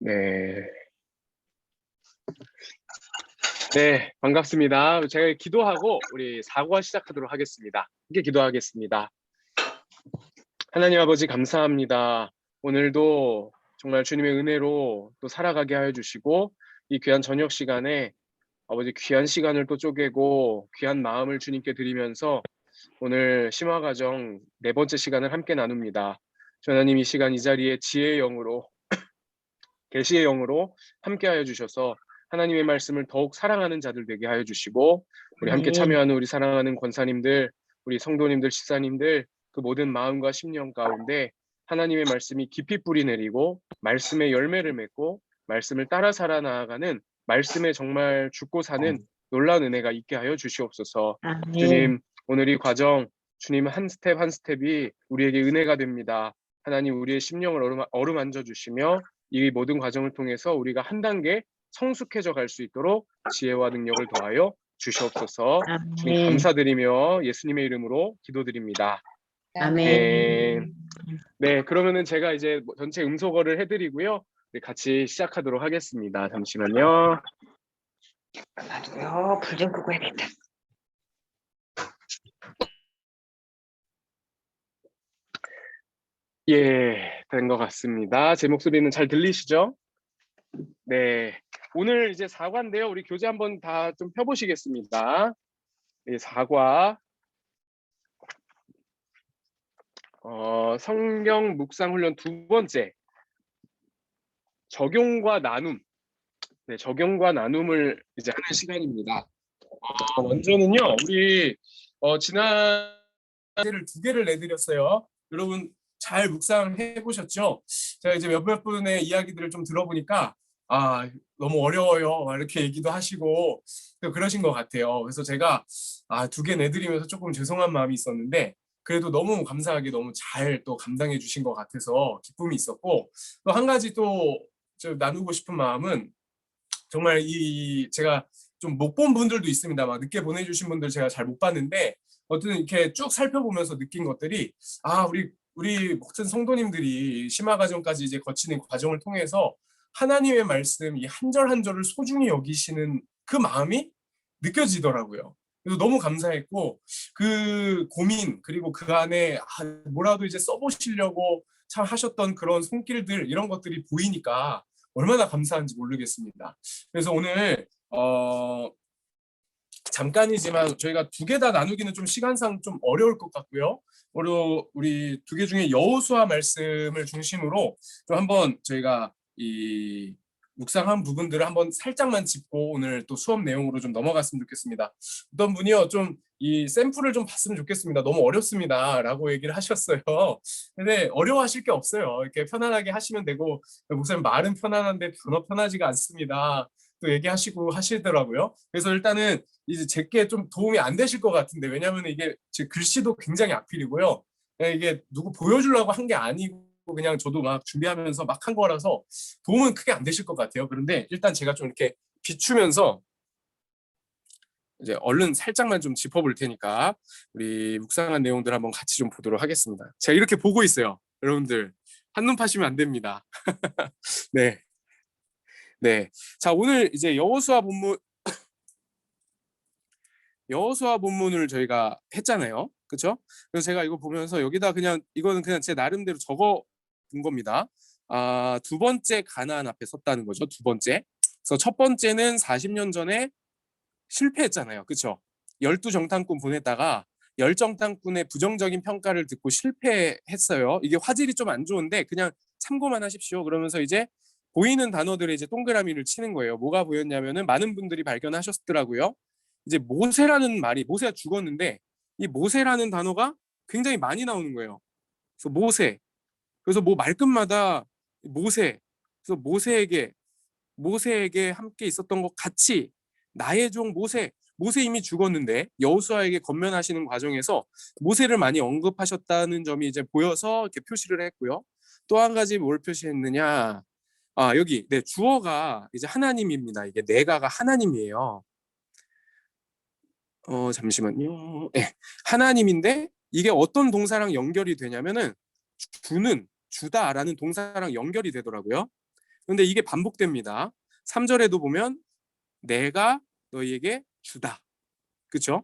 네. 네, 반갑습니다. 제가 기도하고 우리 사과 시작하도록 하겠습니다. 함께 기도하겠습니다. 하나님 아버지 감사합니다. 오늘도 정말 주님의 은혜로 또 살아가게 하여 주시고 이 귀한 저녁 시간에 아버지 귀한 시간을 또 쪼개고 귀한 마음을 주님께 드리면서 오늘 심화과정 네 번째 시간을 함께 나눕니다. 하나님 이 시간 이 자리에 지혜의 영으로 계시의 영으로 함께하여 주셔서 하나님의 말씀을 더욱 사랑하는 자들 되게 하여 주시고 우리 함께 아멘. 참여하는 우리 사랑하는 권사님들, 우리 성도님들, 집사님들 그 모든 마음과 심령 가운데 하나님의 말씀이 깊이 뿌리 내리고 말씀의 열매를 맺고 말씀을 따라 살아나가는 말씀에 정말 죽고 사는 놀라운 은혜가 있게 하여 주시옵소서. 아멘. 주님, 오늘 이 과정 주님 한 스텝 한 스텝이 우리에게 은혜가 됩니다. 하나님 우리의 심령을 어루만져 주시며 이 모든 과정을 통해서 우리가 한 단계 성숙해져 갈 수 있도록 지혜와 능력을 더하여 주시옵소서. 주님 아멘. 감사드리며 예수님의 이름으로 기도드립니다. 아멘. 네, 그러면은 제가 이제 전체 음소거를 해드리고요. 같이 시작하도록 하겠습니다. 잠시만요. 나도요. 불 좀 끄고 해야겠다. 예, 된 것 같습니다. 제 목소리는 잘 들리시죠? 네, 오늘 이제 사과인데요. 우리 교재 한번 다 좀 펴보시겠습니다. 네, 사과. 성경 묵상 훈련 두 번째. 적용과 나눔. 네, 적용과 나눔을 이제 하는 시간입니다. 먼저는요, 우리 지난 주제를 두 개를 내드렸어요. 여러분 잘 묵상해 보셨죠? 제가 이제 몇몇 분의 이야기들을 좀 들어보니까 너무 어려워요 이렇게 얘기도 하시고 또 그러신 것 같아요. 그래서 제가 두 개 내드리면서 조금 죄송한 마음이 있었는데 그래도 너무 감사하게 너무 잘 또 감당해 주신 것 같아서 기쁨이 있었고 또 한 가지 또 좀 나누고 싶은 마음은 정말 제가 좀 못 본 분들도 있습니다. 막 늦게 보내주신 분들 제가 잘 못 봤는데 어쨌든 이렇게 쭉 살펴보면서 느낀 것들이 우리 모든 성도님들이 심화 과정까지 이제 거치는 과정을 통해서 하나님의 말씀 이 한 절 한 절을 소중히 여기시는 그 마음이 느껴지더라고요. 그래서 너무 감사했고 그 고민 그리고 그 안에 뭐라도 이제 써보시려고 참 하셨던 그런 손길들 이런 것들이 보이니까 얼마나 감사한지 모르겠습니다. 그래서 오늘 잠깐이지만 저희가 두 개 다 나누기는 좀 시간상 좀 어려울 것 같고요. 우리 두 개 중에 여호수아 말씀을 중심으로 좀 한번 저희가 이 묵상한 부분들을 한번 살짝만 짚고 오늘 또 수업 내용으로 좀 넘어갔으면 좋겠습니다. 어떤 분이요 좀 이 샘플을 좀 봤으면 좋겠습니다. 너무 어렵습니다라고 얘기를 하셨어요. 근데 어려워하실 게 없어요. 이렇게 편안하게 하시면 되고 목사님 말은 편안한데 전혀 편하지가 않습니다. 또 얘기하시고 하시더라고요. 그래서 일단은 이제 제게 좀 도움이 안 되실 것 같은데 왜냐하면 이게 제 글씨도 굉장히 악필이고요. 이게 누구 보여주려고 한 게 아니고 그냥 저도 막 준비하면서 막 한 거라서 도움은 크게 안 되실 것 같아요. 그런데 일단 제가 좀 이렇게 비추면서 이제 얼른 살짝만 좀 짚어볼 테니까 우리 묵상한 내용들 한번 같이 좀 보도록 하겠습니다. 제가 이렇게 보고 있어요. 여러분들 한눈 파시면 안 됩니다. 네. 네. 자, 오늘 이제 여호수아 본문을 저희가 했잖아요. 그렇죠? 그래서 제가 이거 보면서 여기다 이거는 그냥 제 나름대로 적어 둔 겁니다. 두 번째 가나안 앞에 섰다는 거죠. 두 번째. 그래서 첫 번째는 40년 전에 실패했잖아요. 그렇죠? 12정탐꾼 보냈다가 10정탐꾼의 부정적인 평가를 듣고 실패했어요. 이게 화질이 좀 안 좋은데 그냥 참고만 하십시오. 그러면서 이제 보이는 단어들에 이제 동그라미를 치는 거예요. 뭐가 보였냐면은 많은 분들이 발견하셨더라고요. 이제 모세가 죽었는데 이 모세라는 단어가 굉장히 많이 나오는 거예요. 그래서 그래서 뭐 말끝마다 그래서 모세에게 함께 있었던 것 같이 나의 종 모세 이미 죽었는데 여호수아에게 권면하시는 과정에서 모세를 많이 언급하셨다는 점이 이제 보여서 이렇게 표시를 했고요. 또 한 가지 뭘 표시했느냐? 여기 주어가 이제 하나님입니다. 이게 내가가 하나님이에요. 잠시만요. 네, 하나님인데 이게 어떤 동사랑 연결이 되냐면은 주다라는 동사랑 연결이 되더라고요. 근데 이게 반복됩니다. 3절에도 보면 내가 너희에게 주다. 그렇죠?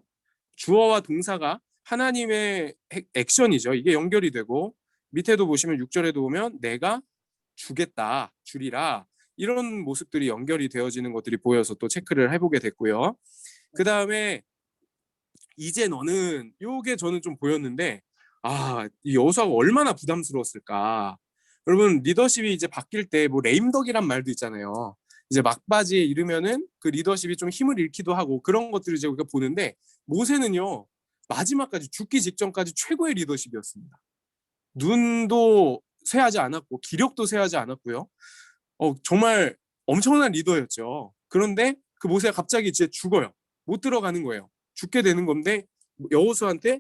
주어와 동사가 하나님의 액션이죠. 이게 연결이 되고 밑에도 보시면 6절에도 보면 내가 주겠다, 주리라 이런 모습들이 연결이 되어지는 것들이 보여서 또 체크를 해보게 됐고요. 그 다음에 이제 너는 요게 저는 좀 보였는데 이 여호수아가 얼마나 부담스러웠을까. 여러분 리더십이 이제 바뀔 때 뭐 레임덕이란 말도 있잖아요. 이제 막바지에 이르면은 그 리더십이 좀 힘을 잃기도 하고 그런 것들을 이제 우리가 보는데 모세는요 마지막까지 죽기 직전까지 최고의 리더십이었습니다. 눈도 쇠하지 않았고 기력도 쇠하지 않았고요. 정말 엄청난 리더였죠. 그런데 그 모세가 갑자기 이제 죽어요. 못 들어가는 거예요. 죽게 되는 건데 여호수아한테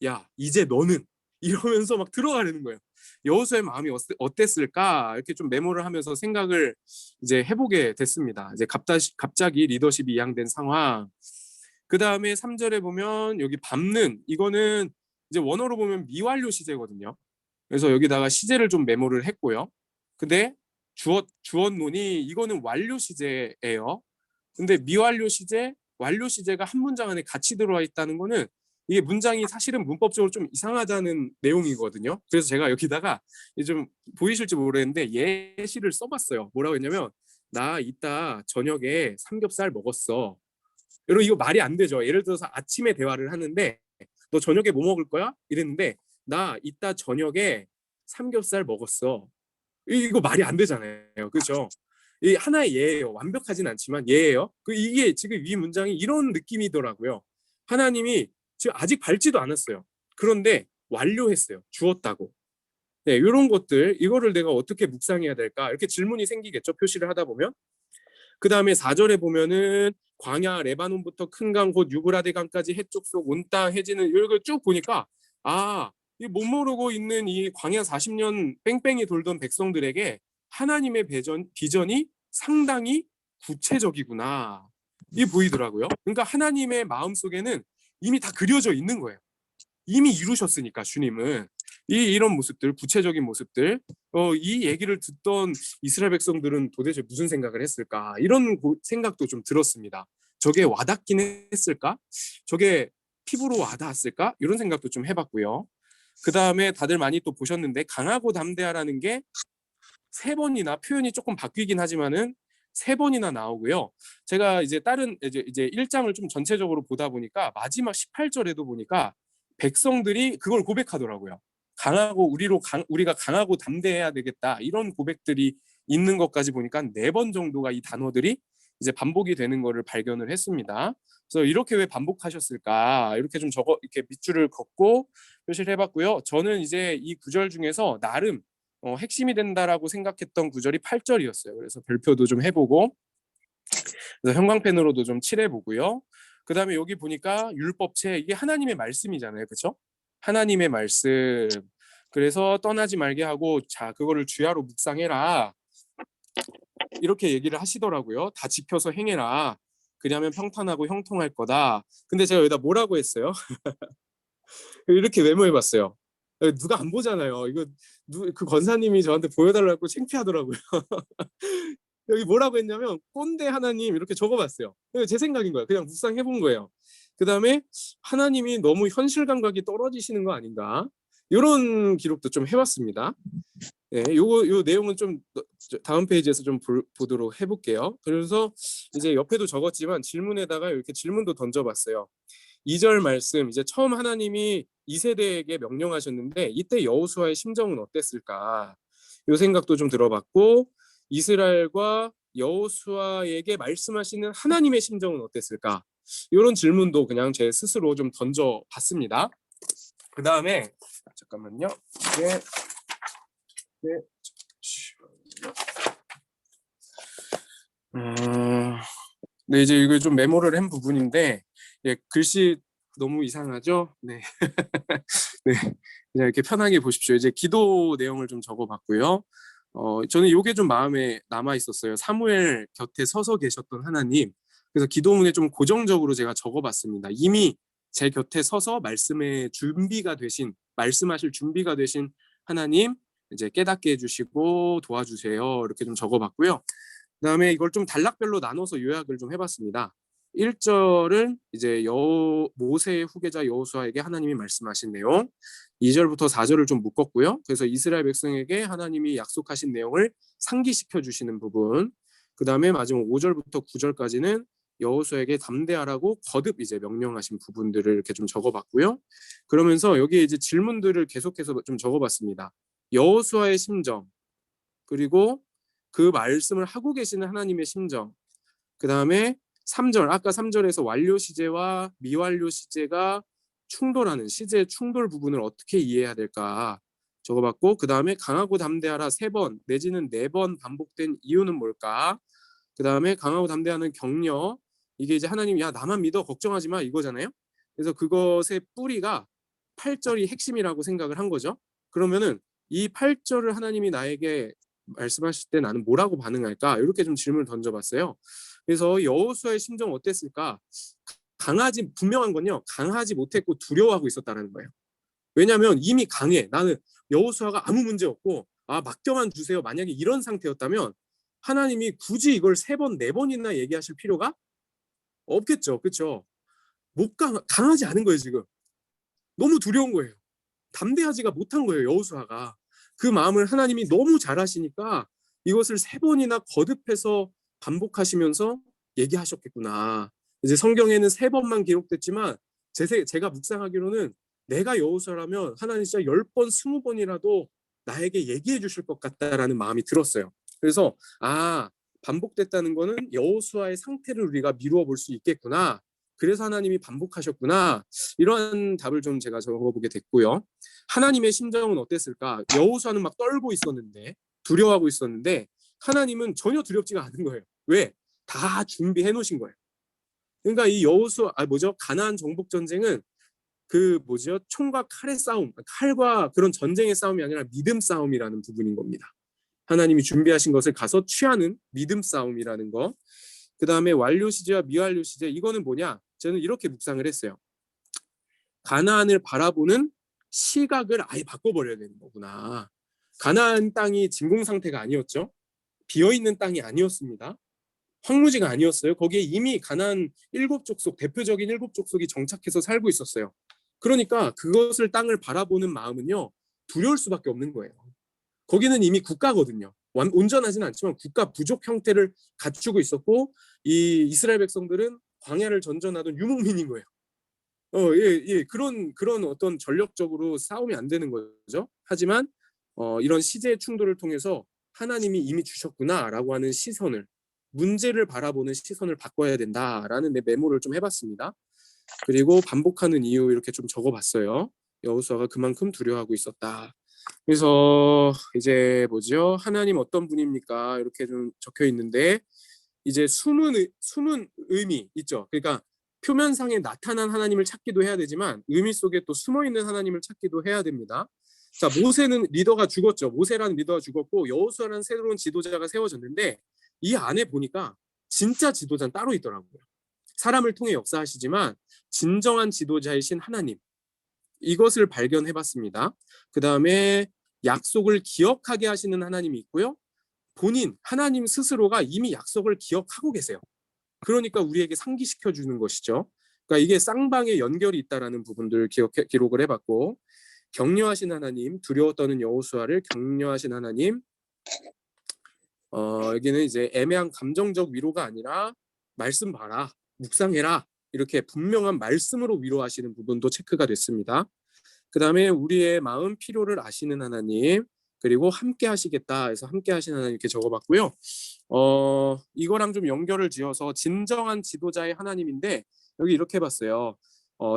야 이제 너는 이러면서 막 들어가려는 거예요. 여호수아의 마음이 어땠을까 이렇게 좀 메모를 하면서 생각을 이제 해보게 됐습니다. 이제 갑자기 리더십이 이양된 상황. 그 다음에 3절에 보면 여기 밟는 이거는 이제 원어로 보면 미완료 시제거든요. 그래서 여기다가 시제를 좀 메모를 했고요. 근데 주어론이 이거는 완료 시제예요. 근데 미완료 시제, 완료 시제가 한 문장 안에 같이 들어와 있다는 거는 이게 문장이 사실은 문법적으로 좀 이상하다는 내용이거든요. 그래서 제가 여기다가 좀 보이실지 모르겠는데 예시를 써봤어요. 뭐라고 했냐면 나 이따 저녁에 삼겹살 먹었어. 여러분 이거 말이 안 되죠. 예를 들어서 아침에 대화를 하는데 너 저녁에 뭐 먹을 거야? 이랬는데 나 이따 저녁에 삼겹살 먹었어. 이거 말이 안 되잖아요. 그렇죠? 이 하나의 예예요. 완벽하진 않지만 예예요. 이게 지금 이 문장이 이런 느낌이더라고요. 하나님이 지금 아직 밟지도 않았어요. 그런데 완료했어요. 주었다고. 네, 이런 것들 이거를 내가 어떻게 묵상해야 될까? 이렇게 질문이 생기겠죠. 표시를 하다 보면. 그 다음에 4절에 보면은 광야 레바논부터 큰 강 곧 유브라데 강까지 해쪽 속 온 땅 해지는 이걸 쭉 보니까 이 못 모르고 있는 이 광야 40년 뺑뺑이 돌던 백성들에게 하나님의 비전이 상당히 구체적이구나. 이 보이더라고요. 그러니까 하나님의 마음속에는 이미 다 그려져 있는 거예요. 이미 이루셨으니까 주님은 이런 모습들, 구체적인 모습들, 이 얘기를 듣던 이스라엘 백성들은 도대체 무슨 생각을 했을까? 이런 생각도 좀 들었습니다. 저게 와닿긴 했을까? 저게 피부로 와닿았을까? 이런 생각도 좀 해봤고요. 그 다음에 다들 많이 또 보셨는데 강하고 담대하라는 게 3번이나 표현이 조금 바뀌긴 하지만은 3번이나 나오고요. 제가 이제 다른 이제 1장을 좀 전체적으로 보다 보니까 마지막 18절에도 보니까 백성들이 그걸 고백하더라고요. 우리가 강하고 담대해야 되겠다. 이런 고백들이 있는 것까지 보니까 4번 정도가 이 단어들이 이제 반복이 되는 것을 발견을 했습니다. 그래서 이렇게 왜 반복하셨을까? 이렇게 좀 이렇게 밑줄을 긋고 표시를 해봤고요. 저는 이제 이 구절 중에서 나름 핵심이 된다라고 생각했던 구절이 8절이었어요. 그래서 별표도 좀 해보고 그래서 형광펜으로도 좀 칠해보고요. 그 다음에 여기 보니까 율법체 이게 하나님의 말씀이잖아요. 그렇죠? 하나님의 말씀. 그래서 떠나지 말게 하고 자 그거를 주야로 묵상해라. 이렇게 얘기를 하시더라고요. 다 지켜서 행해라. 그러면 평탄하고 형통할 거다. 근데 제가 여기다 뭐라고 했어요? 이렇게 메모해봤어요. 누가 안 보잖아요. 이거 그 권사님이 저한테 보여달라고 창피하더라고요. 여기 뭐라고 했냐면 꼰대 하나님 이렇게 적어봤어요. 제 생각인 거예요. 그냥 묵상해본 거예요. 그 다음에 하나님이 너무 현실 감각이 떨어지시는 거 아닌가? 이런 기록도 좀 해봤습니다. 네, 요 내용은 좀 다음 페이지에서 좀 보도록 해볼게요. 그래서 이제 옆에도 적었지만 질문에다가 이렇게 질문도 던져봤어요. 2절 말씀 이제 처음 하나님이 2세대에게 명령하셨는데 이때 여호수아의 심정은 어땠을까? 요 생각도 좀 들어봤고 이스라엘과 여호수아에게 말씀하시는 하나님의 심정은 어땠을까? 이런 질문도 그냥 제 스스로 좀 던져봤습니다. 그 다음에 잠깐만요. 네, 이제 이거 좀 메모를 한 부분인데 글씨 너무 이상하죠? 네. 네. 그냥 이렇게 편하게 보십시오. 이제 기도 내용을 좀 적어봤고요. 저는 이게 좀 마음에 남아 있었어요. 사무엘 곁에 서서 계셨던 하나님. 그래서 기도문에 좀 고정적으로 제가 적어봤습니다. 이미 제 곁에 서서 말씀하실 준비가 되신 하나님, 이제 깨닫게 해주시고 도와주세요. 이렇게 좀 적어봤고요. 그다음에 이걸 좀 단락별로 나눠서 요약을 좀 해봤습니다. 1절은 이제 모세의 후계자 여호수아에게 하나님이 말씀하신 내용, 2절부터 4절을 좀 묶었고요. 그래서 이스라엘 백성에게 하나님이 약속하신 내용을 상기시켜 주시는 부분, 그다음에 마지막 5절부터 9절까지는 여호수아에게 담대하라고 거듭 이제 명령하신 부분들을 이렇게 좀 적어봤고요. 그러면서 여기에 이제 질문들을 계속해서 좀 적어봤습니다. 여호수아의 심정, 그리고 그 말씀을 하고 계시는 하나님의 심정, 그 다음에 3절, 아까 3절에서 완료 시제와 미완료 시제가 충돌하는 시제 충돌 부분을 어떻게 이해해야 될까 적어봤고, 그 다음에 강하고 담대하라 3번 내지는 4번 반복된 이유는 뭘까, 그 다음에 강하고 담대하는 격려, 이게 이제 하나님 야 나만 믿어 걱정하지 마 이거잖아요. 그래서 그것의 뿌리가 8절이 핵심이라고 생각을 한 거죠. 그러면은 이 8절을 하나님이 나에게 말씀하실 때 나는 뭐라고 반응할까, 이렇게 좀 질문을 던져봤어요. 그래서 여호수아의 심정 어땠을까? 분명한 건요, 강하지 못했고 두려워하고 있었다는 거예요. 왜냐하면 이미 강해. 나는 여호수아가 아무 문제 없고 맡겨만 주세요, 만약에 이런 상태였다면 하나님이 굳이 이걸 3번 4번이나 얘기하실 필요가 없겠죠. 그렇죠? 강하지 않은 거예요. 지금 너무 두려운 거예요. 담대하지가 못한 거예요. 여호수아가 그 마음을 하나님이 너무 잘 아시니까 이것을 3번이나 거듭해서 반복하시면서 얘기하셨겠구나. 이제 성경에는 3번만 기록됐지만 제가 묵상하기로는 내가 여호수아라면 하나님 진짜 10번 20번이라도 나에게 얘기해 주실 것 같다라는 마음이 들었어요. 그래서 반복됐다는 거는 여호수아의 상태를 우리가 미루어 볼 수 있겠구나. 그래서 하나님이 반복하셨구나. 이런 답을 좀 제가 적어보게 됐고요. 하나님의 심정은 어땠을까? 여호수아는 막 떨고 있었는데, 두려워하고 있었는데 하나님은 전혀 두렵지가 않은 거예요. 왜? 다 준비해 놓으신 거예요. 그러니까 이 가나안 정복 전쟁은 총과 칼의 싸움, 칼과 그런 전쟁의 싸움이 아니라 믿음 싸움이라는 부분인 겁니다. 하나님이 준비하신 것을 가서 취하는 믿음 싸움이라는 거. 그 다음에 완료 시제와 미완료 시제, 이거는 뭐냐? 저는 이렇게 묵상을 했어요. 가나안을 바라보는 시각을 아예 바꿔버려야 되는 거구나. 가나안 땅이 진공 상태가 아니었죠. 비어있는 땅이 아니었습니다. 황무지가 아니었어요. 거기에 이미 가나안 7족속, 대표적인 7족속이 정착해서 살고 있었어요. 그러니까 그것을 땅을 바라보는 마음은요, 두려울 수밖에 없는 거예요. 거기는 이미 국가거든요. 온전하지는 않지만 국가 부족 형태를 갖추고 있었고, 이 이스라엘 백성들은 광야를 전전하던 유목민인 거예요. 그런 어떤 전력적으로 싸움이 안 되는 거죠. 하지만 이런 시제 충돌을 통해서 하나님이 이미 주셨구나라고 하는 시선을, 문제를 바라보는 시선을 바꿔야 된다라는 메모를 좀 해봤습니다. 그리고 반복하는 이유 이렇게 좀 적어봤어요. 여호수아가 그만큼 두려워하고 있었다. 그래서 이제 하나님 어떤 분입니까? 이렇게 좀 적혀 있는데, 이제 숨은 의미 있죠. 그러니까 표면상에 나타난 하나님을 찾기도 해야 되지만 의미 속에 또 숨어 있는 하나님을 찾기도 해야 됩니다. 자, 모세는 리더가 죽었죠. 모세라는 리더가 죽었고 여호수아라는 새로운 지도자가 세워졌는데, 이 안에 보니까 진짜 지도자는 따로 있더라고요. 사람을 통해 역사하시지만 진정한 지도자이신 하나님, 이것을 발견해봤습니다. 그 다음에 약속을 기억하게 하시는 하나님이 있고요. 하나님 스스로가 이미 약속을 기억하고 계세요. 그러니까 우리에게 상기시켜 주는 것이죠. 그러니까 이게 쌍방의 연결이 있다라는 부분들을 기록을 해봤고, 격려하신 하나님, 두려워 떠는 여호수아를 격려하신 하나님, 여기는 이제 애매한 감정적 위로가 아니라 말씀 봐라, 묵상해라, 이렇게 분명한 말씀으로 위로하시는 부분도 체크가 됐습니다. 그 다음에 우리의 마음 필요를 아시는 하나님, 그리고 함께 하시겠다 해서 함께 하시는 하나님 이렇게 적어봤고요. 이거랑 좀 연결을 지어서 진정한 지도자의 하나님인데, 여기 이렇게 해봤어요.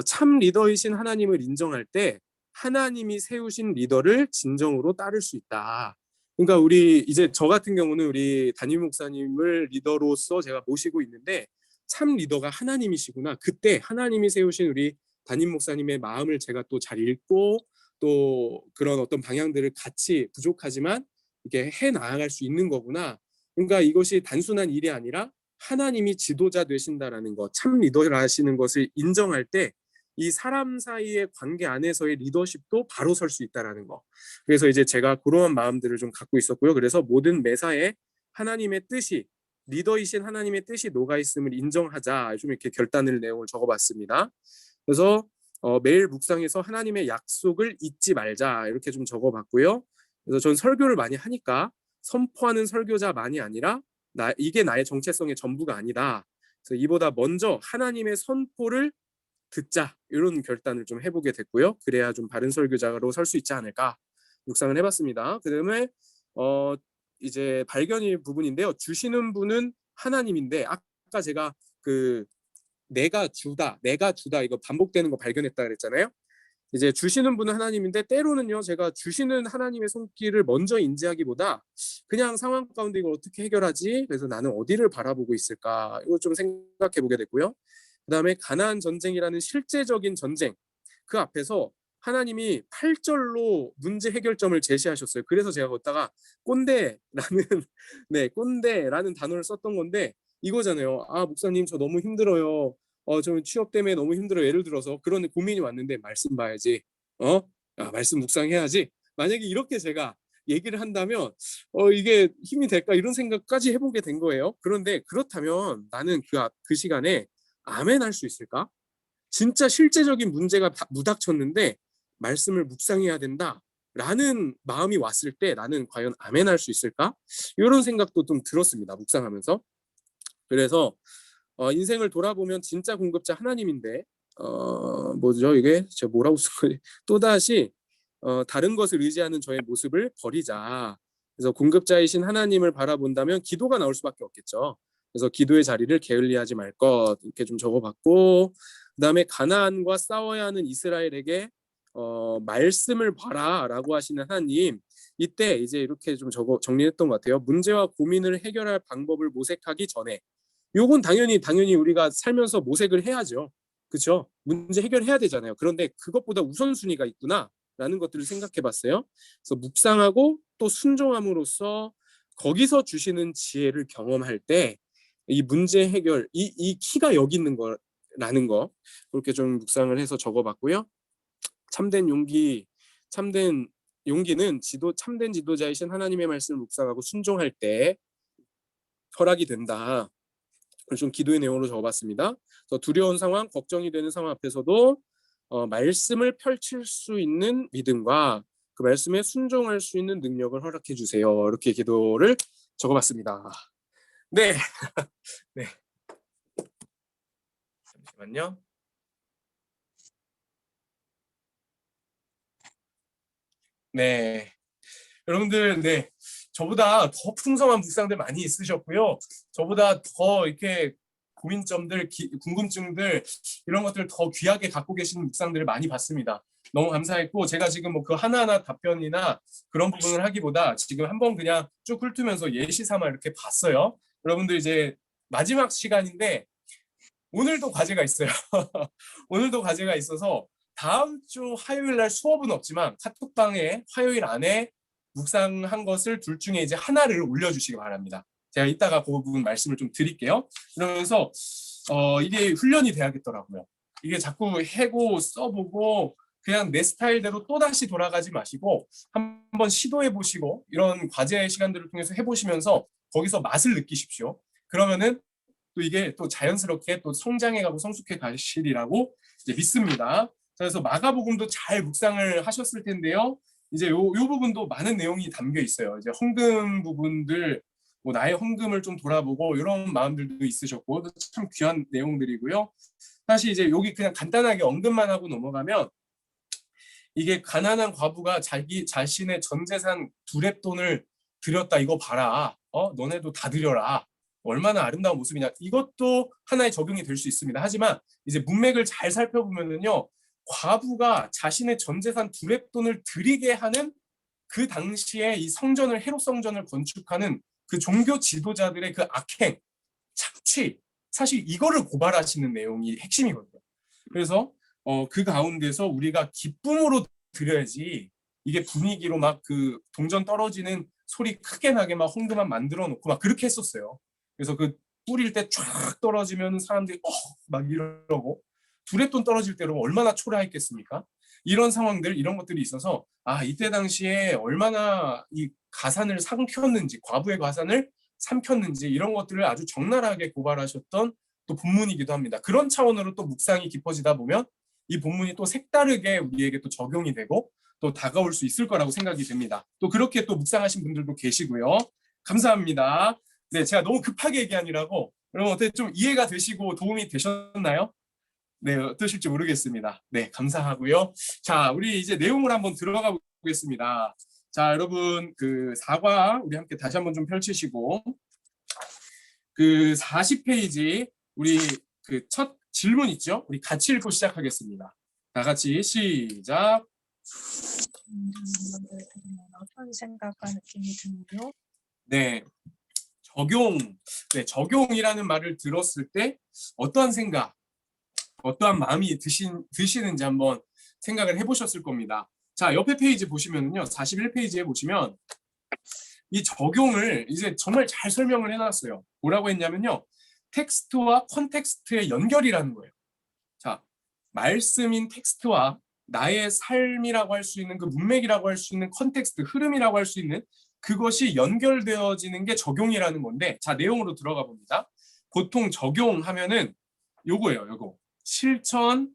참 리더이신 하나님을 인정할 때 하나님이 세우신 리더를 진정으로 따를 수 있다. 그러니까 이제 저 같은 경우는 우리 담임 목사님을 리더로서 제가 모시고 있는데, 참 리더가 하나님이시구나. 그때 하나님이 세우신 우리 담임 목사님의 마음을 제가 또 잘 읽고, 또 그런 어떤 방향들을 같이 부족하지만 이렇게 해 나아갈 수 있는 거구나. 그러니까 이것이 단순한 일이 아니라 하나님이 지도자 되신다라는 것, 참 리더를 하시는 것을 인정할 때 이 사람 사이의 관계 안에서의 리더십도 바로 설 수 있다라는 거. 그래서 이제 제가 그런 마음들을 좀 갖고 있었고요. 그래서 모든 매사에 하나님의 뜻이 리더이신 하나님의 뜻이 녹아 있음을 인정하자 좀 이렇게 결단을 내용을 적어봤습니다. 그래서 매일 묵상해서 하나님의 약속을 잊지 말자 이렇게 좀 적어봤고요. 그래서 전 설교를 많이 하니까 선포하는 설교자만이 아니라 이게 나의 정체성의 전부가 아니다. 그래서 이보다 먼저 하나님의 선포를 듣자 이런 결단을 좀 해보게 됐고요. 그래야 좀 바른 설교자로 설 수 있지 않을까 묵상을 해봤습니다. 그다음에 이제 발견이 부분인데요. 주시는 분은 하나님인데 아까 제가 그 내가 주다 이거 반복되는 거 발견했다 그랬잖아요. 이제 주시는 분은 하나님인데 때로는요 제가 주시는 하나님의 손길을 먼저 인지하기보다 그냥 상황 가운데 이걸 어떻게 해결하지? 그래서 나는 어디를 바라보고 있을까? 이거 좀 생각해 보게 됐고요. 그다음에 가나안 전쟁이라는 실제적인 전쟁 그 앞에서 하나님이 8절로 문제 해결점을 제시하셨어요. 그래서 제가 걷다가 꼰대라는 네 꼰대라는 단어를 썼던 건데 이거잖아요. 아 목사님 저 너무 힘들어요. 저 취업 때문에 너무 힘들어요. 예를 들어서 그런 고민이 왔는데 말씀 봐야지. 말씀 묵상해야지. 만약에 이렇게 제가 얘기를 한다면 이게 힘이 될까 이런 생각까지 해보게 된 거예요. 그런데 그렇다면 나는 그 시간에 아멘 할 수 있을까? 진짜 실제적인 문제가 무닥쳤는데 말씀을 묵상해야 된다라는 마음이 왔을 때 나는 과연 아멘 할 수 있을까? 이런 생각도 좀 들었습니다. 묵상하면서. 그래서 인생을 돌아보면 진짜 공급자 하나님인데 뭐죠 이게 제가 뭐라고 쓴 거지? 또다시 다른 것을 의지하는 저의 모습을 버리자. 그래서 공급자이신 하나님을 바라본다면 기도가 나올 수밖에 없겠죠. 그래서 기도의 자리를 게을리하지 말 것 이렇게 좀 적어봤고 그다음에 가나안과 싸워야 하는 이스라엘에게 말씀을 봐라라고 하시는 하나님 이때 이제 이렇게 좀 정리했던 것 같아요. 문제와 고민을 해결할 방법을 모색하기 전에 요건 당연히 우리가 살면서 모색을 해야죠. 그렇죠? 문제 해결해야 되잖아요. 그런데 그것보다 우선순위가 있구나라는 것들을 생각해 봤어요. 그래서 묵상하고 또 순종함으로써 거기서 주시는 지혜를 경험할 때 이 문제 해결 이 키가 여기 있는 거라는 거 그렇게 좀 묵상을 해서 적어 봤고요. 참된 용기는 참된 지도자이신 하나님의 말씀을 묵상하고 순종할 때 허락이 된다. 좀 기도의 내용으로 적어봤습니다. 그래서 두려운 상황, 걱정이 되는 상황 앞에서도 말씀을 펼칠 수 있는 믿음과 그 말씀에 순종할 수 있는 능력을 허락해 주세요. 이렇게 기도를 적어봤습니다. 네, 네. 잠시만요. 네, 여러분들, 네, 저보다 더 풍성한 묵상들 많이 있으셨고요. 저보다 더 이렇게 고민점들, 궁금증들 이런 것들 더 귀하게 갖고 계시는 묵상들을 많이 봤습니다. 너무 감사했고 제가 지금 뭐 그 하나하나 답변이나 그런 부분을 하기보다 지금 한번 그냥 쭉 훑으면서 예시 삼아 이렇게 봤어요. 여러분들 이제 마지막 시간인데 오늘도 과제가 있어요. 오늘도 과제가 있어서 다음 주 화요일 날 수업은 없지만 카톡방에 화요일 안에 묵상한 것을 둘 중에 이제 하나를 올려주시기 바랍니다. 제가 이따가 그 부분 말씀을 좀 드릴게요. 그러면서 이게 훈련이 돼야겠더라고요. 이게 자꾸 해고 써보고 그냥 내 스타일대로 또다시 돌아가지 마시고 한번 시도해 보시고 이런 과제 시간들을 통해서 해보시면서 거기서 맛을 느끼십시오. 그러면은 또 이게 또 자연스럽게 또 성장해가고 성숙해 가시리라고 이제 믿습니다. 그래서 마가복음도 잘 묵상을 하셨을 텐데요. 이제 요 부분도 많은 내용이 담겨 있어요. 이제 헌금 부분들, 뭐 나의 헌금을 좀 돌아보고 이런 마음들도 있으셨고 참 귀한 내용들이고요. 사실 이제 여기 그냥 간단하게 언급만 하고 넘어가면 이게 가난한 과부가 자기 자신의 전 재산 두 렙돈을 드렸다. 이거 봐라. 너네도 다 드려라. 얼마나 아름다운 모습이냐. 이것도 하나의 적용이 될 수 있습니다. 하지만 이제 문맥을 잘 살펴보면은요. 과부가 자신의 전 재산 두 렙돈을 드리게 하는 그 당시에 이 성전을 헤롯 성전을 건축하는 그 종교 지도자들의 그 악행, 착취 사실 이거를 고발하시는 내용이 핵심이거든요. 그래서 그 가운데서 우리가 기쁨으로 드려야지 이게 분위기로 막 그 동전 떨어지는 소리 크게 나게 막 헌금만 만들어 놓고 막 그렇게 했었어요. 그래서 그 뿌릴 때 쫙 떨어지면 사람들이 막 이러고 두렛돈 떨어질 때로 얼마나 초라했겠습니까? 이런 상황들, 이런 것들이 있어서 이때 당시에 얼마나 이 가산을 삼켰는지, 과부의 가산을 삼켰는지 이런 것들을 아주 적나라하게 고발하셨던 또 본문이기도 합니다. 그런 차원으로 또 묵상이 깊어지다 보면 이 본문이 또 색다르게 우리에게 또 적용이 되고 또 다가올 수 있을 거라고 생각이 됩니다. 또 그렇게 또 묵상하신 분들도 계시고요. 감사합니다. 네, 제가 너무 급하게 얘기하느라고 여러분 어떻게 좀 이해가 되시고 도움이 되셨나요? 네, 어떠실지 모르겠습니다. 네, 감사하고요. 자, 우리 이제 내용을 한번 들어가 보겠습니다. 자, 여러분 그 사과 우리 함께 다시 한번 좀 펼치시고 그 40페이지 우리 그 첫 질문 있죠? 우리 같이 읽고 시작하겠습니다. 다 같이 시작. 어떤 생각과 느낌이 드는요? 네, 적용. 네, 적용이라는 말을 들었을 때 어떠한 생각, 어떠한 마음이 드시는지 한번 생각을 해보셨을 겁니다. 자, 옆에 페이지 보시면요, 41페이지에 보시면 이 적용을 이제 정말 잘 설명을 해놨어요. 뭐라고 했냐면요, 텍스트와 컨텍스트의 연결이라는 거예요. 자, 말씀인 텍스트와 나의 삶이라고 할 수 있는 그 문맥이라고 할 수 있는 컨텍스트, 흐름이라고 할 수 있는 그것이 연결되어지는 게 적용이라는 건데, 자, 내용으로 들어가 봅니다. 보통 적용하면은 요거예요, 요거. 실천,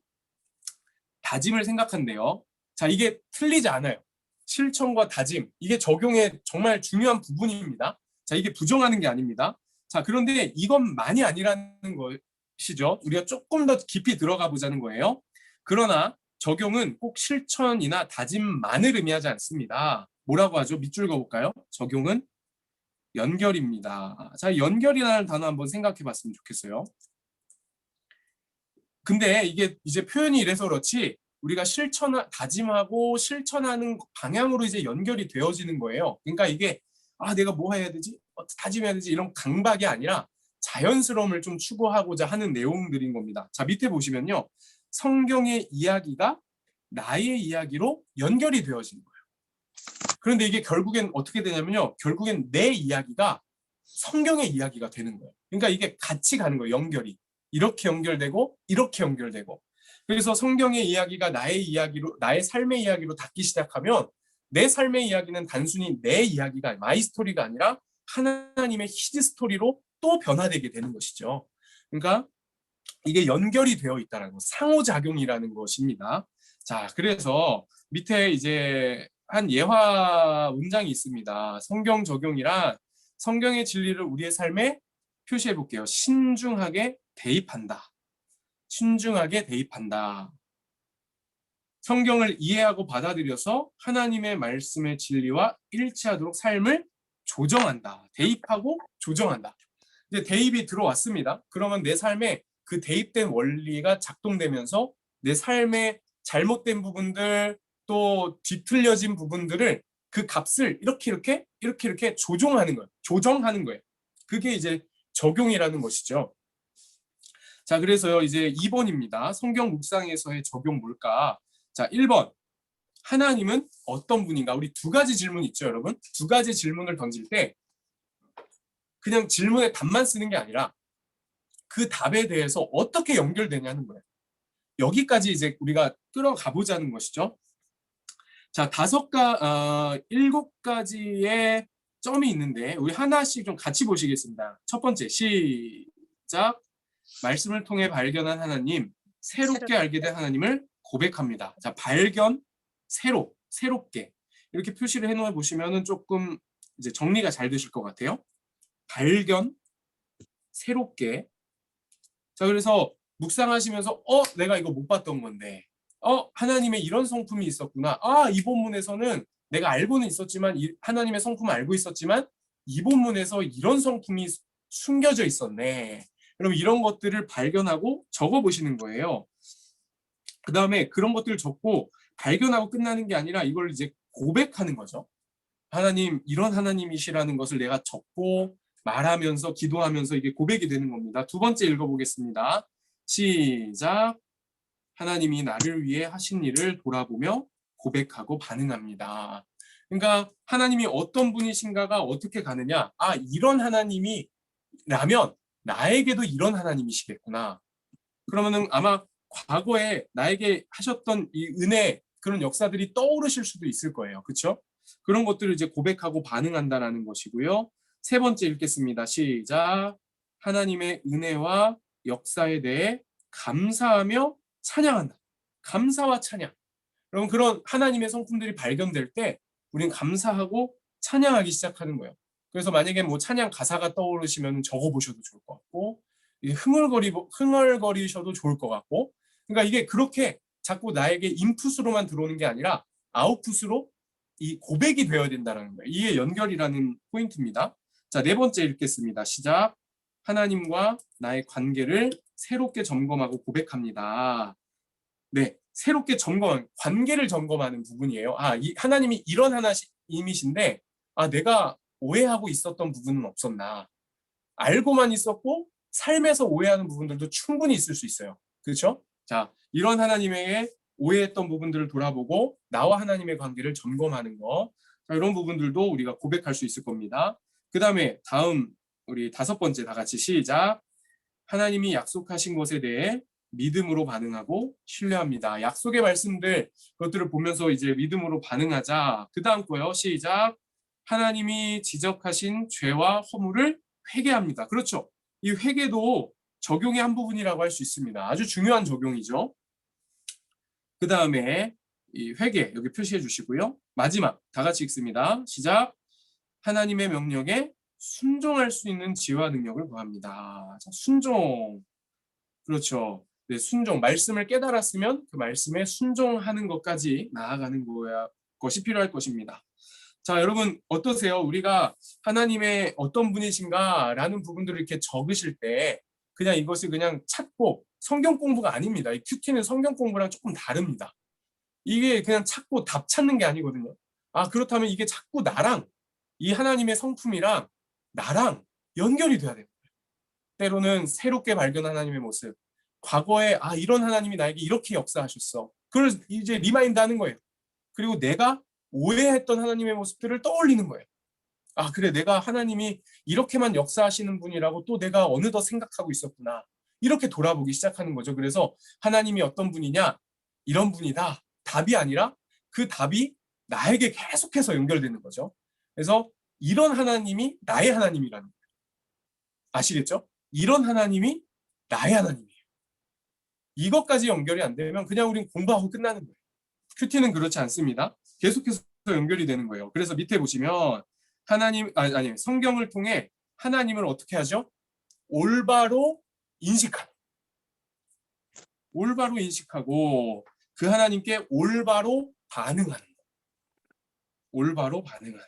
다짐을 생각한대요. 자, 이게 틀리지 않아요. 실천과 다짐, 이게 적용의 정말 중요한 부분입니다. 자, 이게 부정하는 게 아닙니다. 자, 그런데 이것만이 아니라는 것이죠. 우리가 조금 더 깊이 들어가 보자는 거예요. 그러나 적용은 꼭 실천이나 다짐만을 의미하지 않습니다. 뭐라고 하죠? 밑줄 그어볼까요? 적용은 연결입니다. 자, 연결이라는 단어 한번 생각해 봤으면 좋겠어요. 근데 이게 이제 표현이 이래서 그렇지 우리가 다짐하고 실천하는 방향으로 이제 연결이 되어지는 거예요. 그러니까 이게 내가 뭐 해야 되지? 다짐해야 되지? 이런 강박이 아니라 자연스러움을 좀 추구하고자 하는 내용들인 겁니다. 자, 밑에 보시면요. 성경의 이야기가 나의 이야기로 연결이 되어지는 거예요. 그런데 이게 결국엔 어떻게 되냐면요. 결국엔 내 이야기가 성경의 이야기가 되는 거예요. 그러니까 이게 같이 가는 거예요. 연결이. 이렇게 연결되고 이렇게 연결되고. 그래서 성경의 이야기가 나의 이야기로, 나의 삶의 이야기로 닿기 시작하면 내 삶의 이야기는 단순히 내 이야기가, 마이 스토리가 아니라 하나님의 히즈 스토리로 또 변화되게 되는 것이죠. 그러니까 이게 연결이 되어 있다는 거, 상호작용이라는 것입니다. 자, 그래서 밑에 이제 한 예화 문장이 있습니다. 성경 적용이란 성경의 진리를 우리의 삶에 표시해 볼게요. 신중하게 대입한다. 신중하게 대입한다. 성경을 이해하고 받아들여서 하나님의 말씀의 진리와 일치하도록 삶을 조정한다. 대입하고 조정한다. 이제 대입이 들어왔습니다. 그러면 내 삶에 그 대입된 원리가 작동되면서 내 삶의 잘못된 부분들 또 뒤틀려진 부분들을 그 값을 이렇게 조정하는 거예요. 조정하는 거예요. 그게 이제 적용이라는 것이죠. 자, 그래서요, 이제 2번입니다. 성경 묵상에서의 적용 뭘까? 자, 1번. 하나님은 어떤 분인가? 우리 두 가지 질문 있죠, 여러분? 두 가지 질문을 던질 때 그냥 질문에 답만 쓰는 게 아니라 그 답에 대해서 어떻게 연결되냐는 거예요. 여기까지 이제 우리가 끌어가 보자는 것이죠. 자, 7가지의 점이 있는데 우리 하나씩 좀 같이 보시겠습니다. 첫 번째, 시작. 말씀을 통해 발견한 하나님, 새롭게 알게 된 하나님을 고백합니다. 자, 발견, 새롭게 이렇게 표시를 해놓아 보시면은 조금 이제 정리가 잘 되실 것 같아요. 발견, 새롭게. 자, 그래서 묵상하시면서 내가 이거 못 봤던 건데 하나님의 이런 성품이 있었구나. 이 본문에서는 내가 알고는 있었지만 하나님의 성품을 알고 있었지만 이 본문에서 이런 성품이 숨겨져 있었네. 그럼 이런 것들을 발견하고 적어보시는 거예요. 그 다음에 그런 것들을 적고 발견하고 끝나는 게 아니라 이걸 이제 고백하는 거죠. 하나님, 이런 하나님이시라는 것을 내가 적고 말하면서 기도하면서 이게 고백이 되는 겁니다. 두 번째 읽어보겠습니다. 시작. 하나님이 나를 위해 하신 일을 돌아보며 고백하고 반응합니다. 그러니까 하나님이 어떤 분이신가가 어떻게 가느냐. 이런 하나님이라면 나에게도 이런 하나님이시겠구나. 그러면은 아마 과거에 나에게 하셨던 이 은혜 그런 역사들이 떠오르실 수도 있을 거예요. 그렇죠? 그런 것들을 이제 고백하고 반응한다라는 것이고요. 세 번째 읽겠습니다. 시작. 하나님의 은혜와 역사에 대해 감사하며 찬양한다. 감사와 찬양. 여러분 그런 하나님의 성품들이 발견될 때 우리는 감사하고 찬양하기 시작하는 거예요. 그래서 만약에 뭐 찬양 가사가 떠오르시면 적어보셔도 좋을 것 같고 흥얼거리셔도 좋을 것 같고 그러니까 이게 그렇게 자꾸 나에게 인풋으로만 들어오는 게 아니라 아웃풋으로 이 고백이 되어야 된다는 거예요. 이게 연결이라는 포인트입니다. 자, 네 번째 읽겠습니다. 시작. 하나님과 나의 관계를 새롭게 점검하고 고백합니다. 네, 새롭게 관계를 점검하는 부분이에요. 이 하나님이 이런 하나님이신데, 내가 오해하고 있었던 부분은 없었나? 알고만 있었고 삶에서 오해하는 부분들도 충분히 있을 수 있어요. 그렇죠? 자, 이런 하나님에게 오해했던 부분들을 돌아보고 나와 하나님의 관계를 점검하는 거. 자, 이런 부분들도 우리가 고백할 수 있을 겁니다. 그 다음에 다음 우리 다섯 번째 다 같이 시작. 하나님이 약속하신 것에 대해 믿음으로 반응하고 신뢰합니다. 약속의 말씀들 그것들을 보면서 이제 믿음으로 반응하자. 그 다음 거요. 시작. 하나님이 지적하신 죄와 허물을 회개합니다. 그렇죠. 이 회개도 적용의 한 부분이라고 할 수 있습니다. 아주 중요한 적용이죠. 그 다음에 이 회개 여기 표시해 주시고요. 마지막 다 같이 읽습니다. 시작. 하나님의 명령에 순종할 수 있는 지혜와 능력을 구합니다. 자, 순종. 그렇죠. 네, 순종. 말씀을 깨달았으면 그 말씀에 순종하는 것까지 나아가는 것이 필요할 것입니다. 자, 여러분 어떠세요? 우리가 하나님의 어떤 분이신가라는 부분들을 이렇게 적으실 때 그냥 이것을 그냥 찾고 성경 공부가 아닙니다. 이 큐티는 성경 공부랑 조금 다릅니다. 이게 그냥 찾고 답 찾는 게 아니거든요. 그렇다면 이게 자꾸 나랑 이 하나님의 성품이랑 나랑 연결이 돼야 돼요. 때로는 새롭게 발견한 하나님의 모습. 과거에 이런 하나님이 나에게 이렇게 역사하셨어. 그걸 이제 리마인드 하는 거예요. 그리고 내가 오해했던 하나님의 모습들을 떠올리는 거예요. 그래 내가 하나님이 이렇게만 역사하시는 분이라고 또 내가 어느덧 생각하고 있었구나. 이렇게 돌아보기 시작하는 거죠. 그래서 하나님이 어떤 분이냐? 이런 분이다. 답이 아니라 그 답이 나에게 계속해서 연결되는 거죠. 그래서 이런 하나님이 나의 하나님이라는 거예요. 아시겠죠? 이런 하나님이 나의 하나님이에요. 이것까지 연결이 안 되면 그냥 우린 공부하고 끝나는 거예요. 큐티는 그렇지 않습니다. 계속해서 연결이 되는 거예요. 그래서 밑에 보시면 성경을 통해 하나님을 어떻게 하죠? 올바로 인식하고 그 하나님께 올바로 반응하는 거. 올바로 반응하는.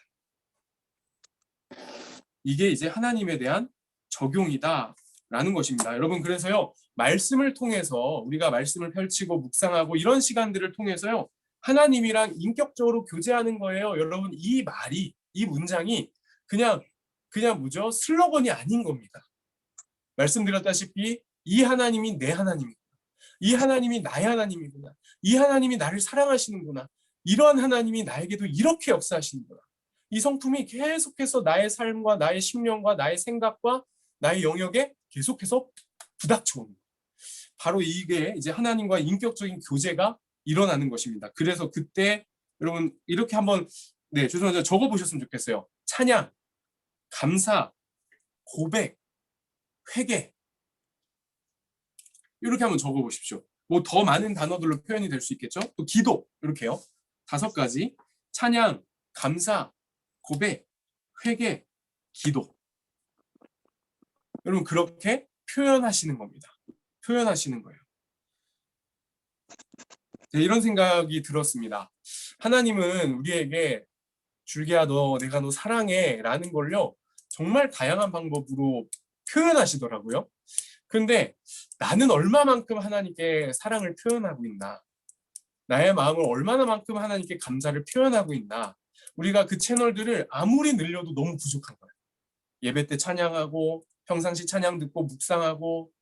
이게 이제 하나님에 대한 적용이다라는 것입니다. 여러분 그래서요. 말씀을 통해서 우리가 말씀을 펼치고 묵상하고 이런 시간들을 통해서요. 하나님이랑 인격적으로 교제하는 거예요. 여러분 이 문장이 그냥 뭐죠? 슬로건이 아닌 겁니다. 말씀드렸다시피 이 하나님이 내 하나님이구나. 이 하나님이 나의 하나님이구나. 이 하나님이 나를 사랑하시는구나. 이러한 하나님이 나에게도 이렇게 역사하시는구나. 이 성품이 계속해서 나의 삶과 나의 심령과 나의 생각과 나의 영역에 계속해서 부닥쳐오는 거예요. 바로 이게 이제 하나님과 인격적인 교제가 일어나는 것입니다. 그래서 그때 여러분 이렇게 한번 죄송합니다. 적어보셨으면 좋겠어요. 찬양, 감사, 고백, 회개 이렇게 한번 적어보십시오. 뭐 더 많은 단어들로 표현이 될 수 있겠죠. 또 기도 이렇게요. 5가지 찬양, 감사, 고백, 회개, 기도. 여러분 그렇게 표현하시는 겁니다. 표현하시는 거예요. 이런 생각이 들었습니다. 하나님은 우리에게 줄기야 내가 너 사랑해 라는 걸요 정말 다양한 방법으로 표현하시더라고요. 근데 나는 얼마만큼 하나님께 사랑을 표현하고 있나, 나의 마음을 얼마나만큼 하나님께 감사를 표현하고 있나, 우리가 그 채널들을 아무리 늘려도 너무 부족한 거예요. 예배 때 찬양하고 평상시 찬양 듣고 묵상하고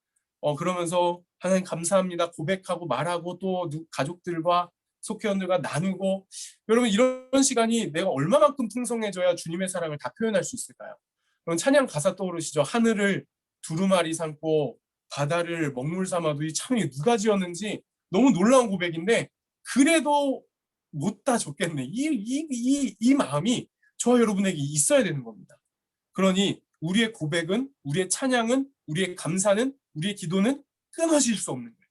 그러면서 하나님 감사합니다 고백하고 말하고 또 가족들과 속회원들과 나누고, 여러분 이런 시간이 내가 얼마만큼 풍성해져야 주님의 사랑을 다 표현할 수 있을까요? 그럼 찬양 가사 떠오르시죠? 하늘을 두루마리 삼고 바다를 먹물 삼아도 이 참이 누가 지었는지 너무 놀라운 고백인데 그래도 못 다 줬겠네. 이 마음이 저와 여러분에게 있어야 되는 겁니다. 그러니 우리의 고백은, 우리의 찬양은, 우리의 감사는, 우리의 기도는 끊어질 수 없는 거예요.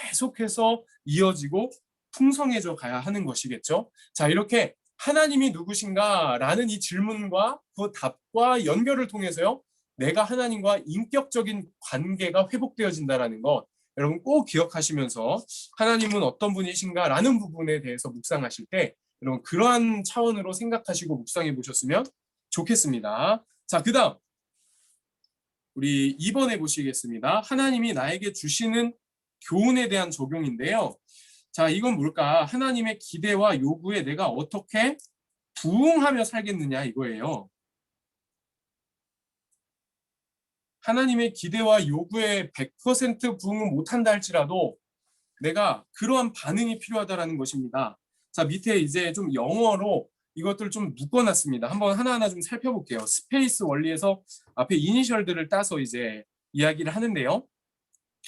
계속해서 이어지고 풍성해져 가야 하는 것이겠죠. 자, 이렇게 하나님이 누구신가라는 이 질문과 그 답과 연결을 통해서요, 내가 하나님과 인격적인 관계가 회복되어진다라는 것, 여러분 꼭 기억하시면서 하나님은 어떤 분이신가라는 부분에 대해서 묵상하실 때 여러분 그러한 차원으로 생각하시고 묵상해 보셨으면 좋겠습니다. 자, 그다음 우리 2번에 보시겠습니다. 하나님이 나에게 주시는 교훈에 대한 적용인데요. 자, 이건 뭘까? 하나님의 기대와 요구에 내가 어떻게 부응하며 살겠느냐 이거예요. 하나님의 기대와 요구에 100% 부응은 못한다 할지라도 내가 그러한 반응이 필요하다라는 것입니다. 자, 밑에 이제 좀 영어로 이것들 좀 묶어놨습니다. 한번 하나하나 좀 살펴볼게요. 스페이스 원리에서 앞에 이니셜들을 따서 이제 이야기를 하는데요.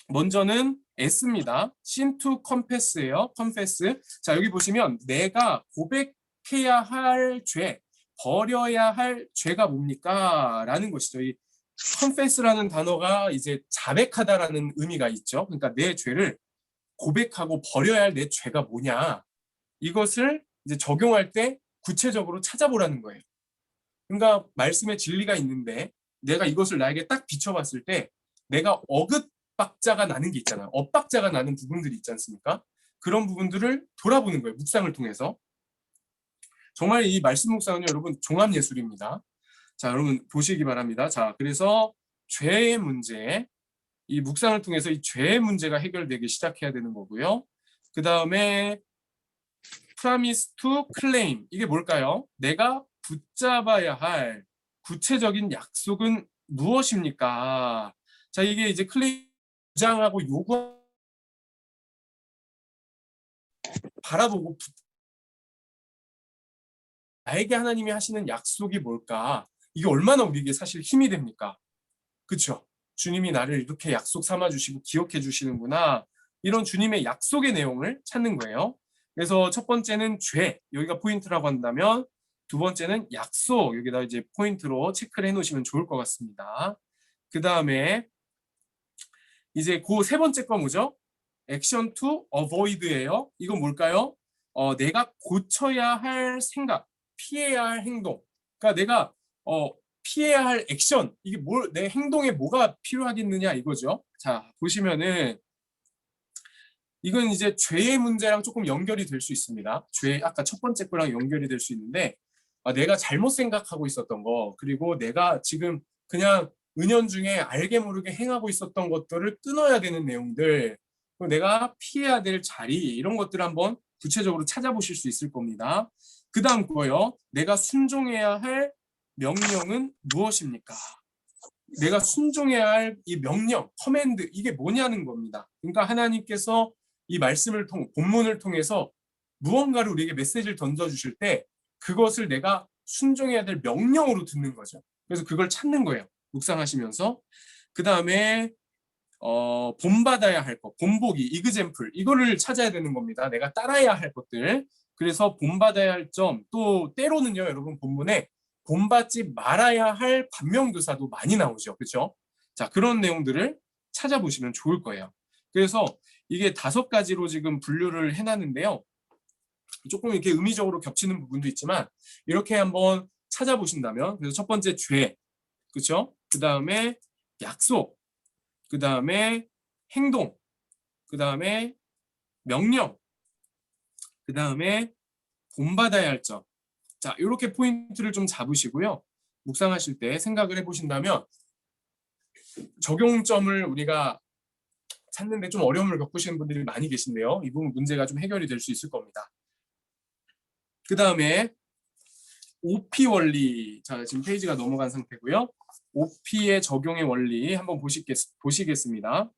먼저는 S입니다. sin to confess예요. confess. 자, 여기 보시면 내가 고백해야 할 죄, 버려야 할 죄가 뭡니까? 라는 것이죠. 이 confess라는 단어가 이제 자백하다라는 의미가 있죠. 그러니까 내 죄를 고백하고 버려야 할 내 죄가 뭐냐. 이것을 이제 적용할 때 구체적으로 찾아보라는 거예요. 그러니까 말씀에 진리가 있는데 내가 이것을 나에게 딱 비춰봤을 때 내가 어긋박자가 나는 게 있잖아요. 엇박자가 나는 부분들이 있지 않습니까? 그런 부분들을 돌아보는 거예요. 묵상을 통해서. 정말 이 말씀 묵상은 여러분 종합예술입니다. 자, 여러분 보시기 바랍니다. 자, 그래서 죄의 문제, 이 묵상을 통해서 이 죄의 문제가 해결되기 시작해야 되는 거고요. 그 다음에 promise to claim, 이게 뭘까요? 내가 붙잡아야 할 구체적인 약속은 무엇입니까? 자, 이게 이제 클레임, 주장하고 요구, 바라보고 나에게 하나님이 하시는 약속이 뭘까? 이게 얼마나 우리에게 사실 힘이 됩니까? 그렇죠? 주님이 나를 이렇게 약속 삼아 주시고 기억해 주시는구나. 이런 주님의 약속의 내용을 찾는 거예요. 그래서 첫 번째는 죄, 여기가 포인트라고 한다면 두 번째는 약속, 여기다 이제 포인트로 체크를 해 놓으시면 좋을 것 같습니다. 그 다음에 이제 그 세 번째 거 뭐죠? 액션 to avoid예요. 이건 뭘까요? 내가 고쳐야 할 생각, 피해야 할 행동. 그러니까 내가 피해야 할 액션, 이게 내 행동에 뭐가 필요하겠느냐 이거죠. 자, 보시면은 이건 이제 죄의 문제랑 조금 연결이 될 수 있습니다. 죄, 아까 첫 번째 거랑 연결이 될 수 있는데 내가 잘못 생각하고 있었던 거, 그리고 내가 지금 그냥 은연중에 알게 모르게 행하고 있었던 것들을 끊어야 되는 내용들, 그리고 내가 피해야 될 자리, 이런 것들을 한번 구체적으로 찾아보실 수 있을 겁니다. 그 다음 거요. 내가 순종해야 할 명령은 무엇입니까? 내가 순종해야 할 이 명령, 커맨드, 이게 뭐냐는 겁니다. 그러니까 하나님께서 이 말씀을 본문을 통해서 무언가를 우리에게 메시지를 던져주실 때 그것을 내가 순종해야 될 명령으로 듣는 거죠. 그래서 그걸 찾는 거예요. 묵상하시면서. 그 다음에 본받아야 할 것, 본보기, 이그젬플, 이거를 찾아야 되는 겁니다. 내가 따라야 할 것들. 그래서 본받아야 할 점, 또 때로는요, 여러분 본문에 본받지 말아야 할 반면교사도 많이 나오죠. 그렇죠? 자, 그런 내용들을 찾아보시면 좋을 거예요. 그래서 이게 5가지로 지금 분류를 해놨는데요. 조금 이렇게 의미적으로 겹치는 부분도 있지만 이렇게 한번 찾아보신다면, 그래서 첫 번째 죄, 그렇죠? 그 다음에 약속, 그 다음에 행동, 그 다음에 명령, 그 다음에 본받아야 할 점. 자, 이렇게 포인트를 좀 잡으시고요. 묵상하실 때 생각을 해보신다면 적용점을 우리가 찾는데 좀 어려움을 겪으시는 분들이 많이 계신데요. 이 부분 문제가 좀 해결이 될 수 있을 겁니다. 그 다음에 OP 원리. 자, 지금 페이지가 넘어간 상태고요. OP의 적용의 원리 한번 보시겠습니다.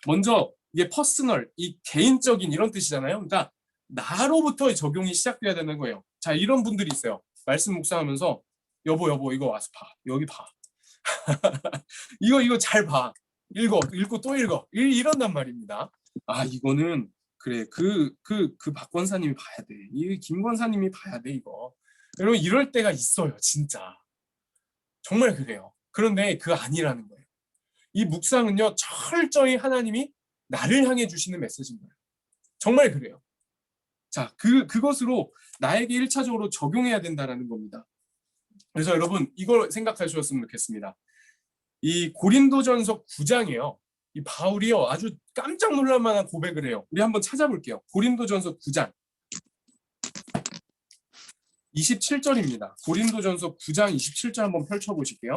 먼저 이게 퍼스널, 이 개인적인 이런 뜻이잖아요. 그러니까 나로부터 적용이 시작돼야 되는 거예요. 자, 이런 분들이 있어요. 말씀 묵상하면서 여보 이거 와서 봐. 여기 봐. 이거 잘 봐. 읽고 또 읽어. 이런단 말입니다. 아, 이거는 그래. 박 권사님이 봐야 돼. 이 김 권사님이 봐야 돼, 이거. 여러분, 이럴 때가 있어요, 진짜. 정말 그래요. 그런데 그거 아니라는 거예요. 이 묵상은요, 철저히 하나님이 나를 향해 주시는 메시지인 거예요. 정말 그래요. 자, 그것으로 나에게 1차적으로 적용해야 된다는 겁니다. 그래서 여러분, 이걸 생각하셨으면 좋겠습니다. 이 고린도전서 9장이에요. 이 바울이요, 아주 깜짝 놀랄 만한 고백을 해요. 우리 한번 찾아볼게요. 고린도전서 9장 27절입니다. 고린도전서 9장 27절 한번 펼쳐보실게요.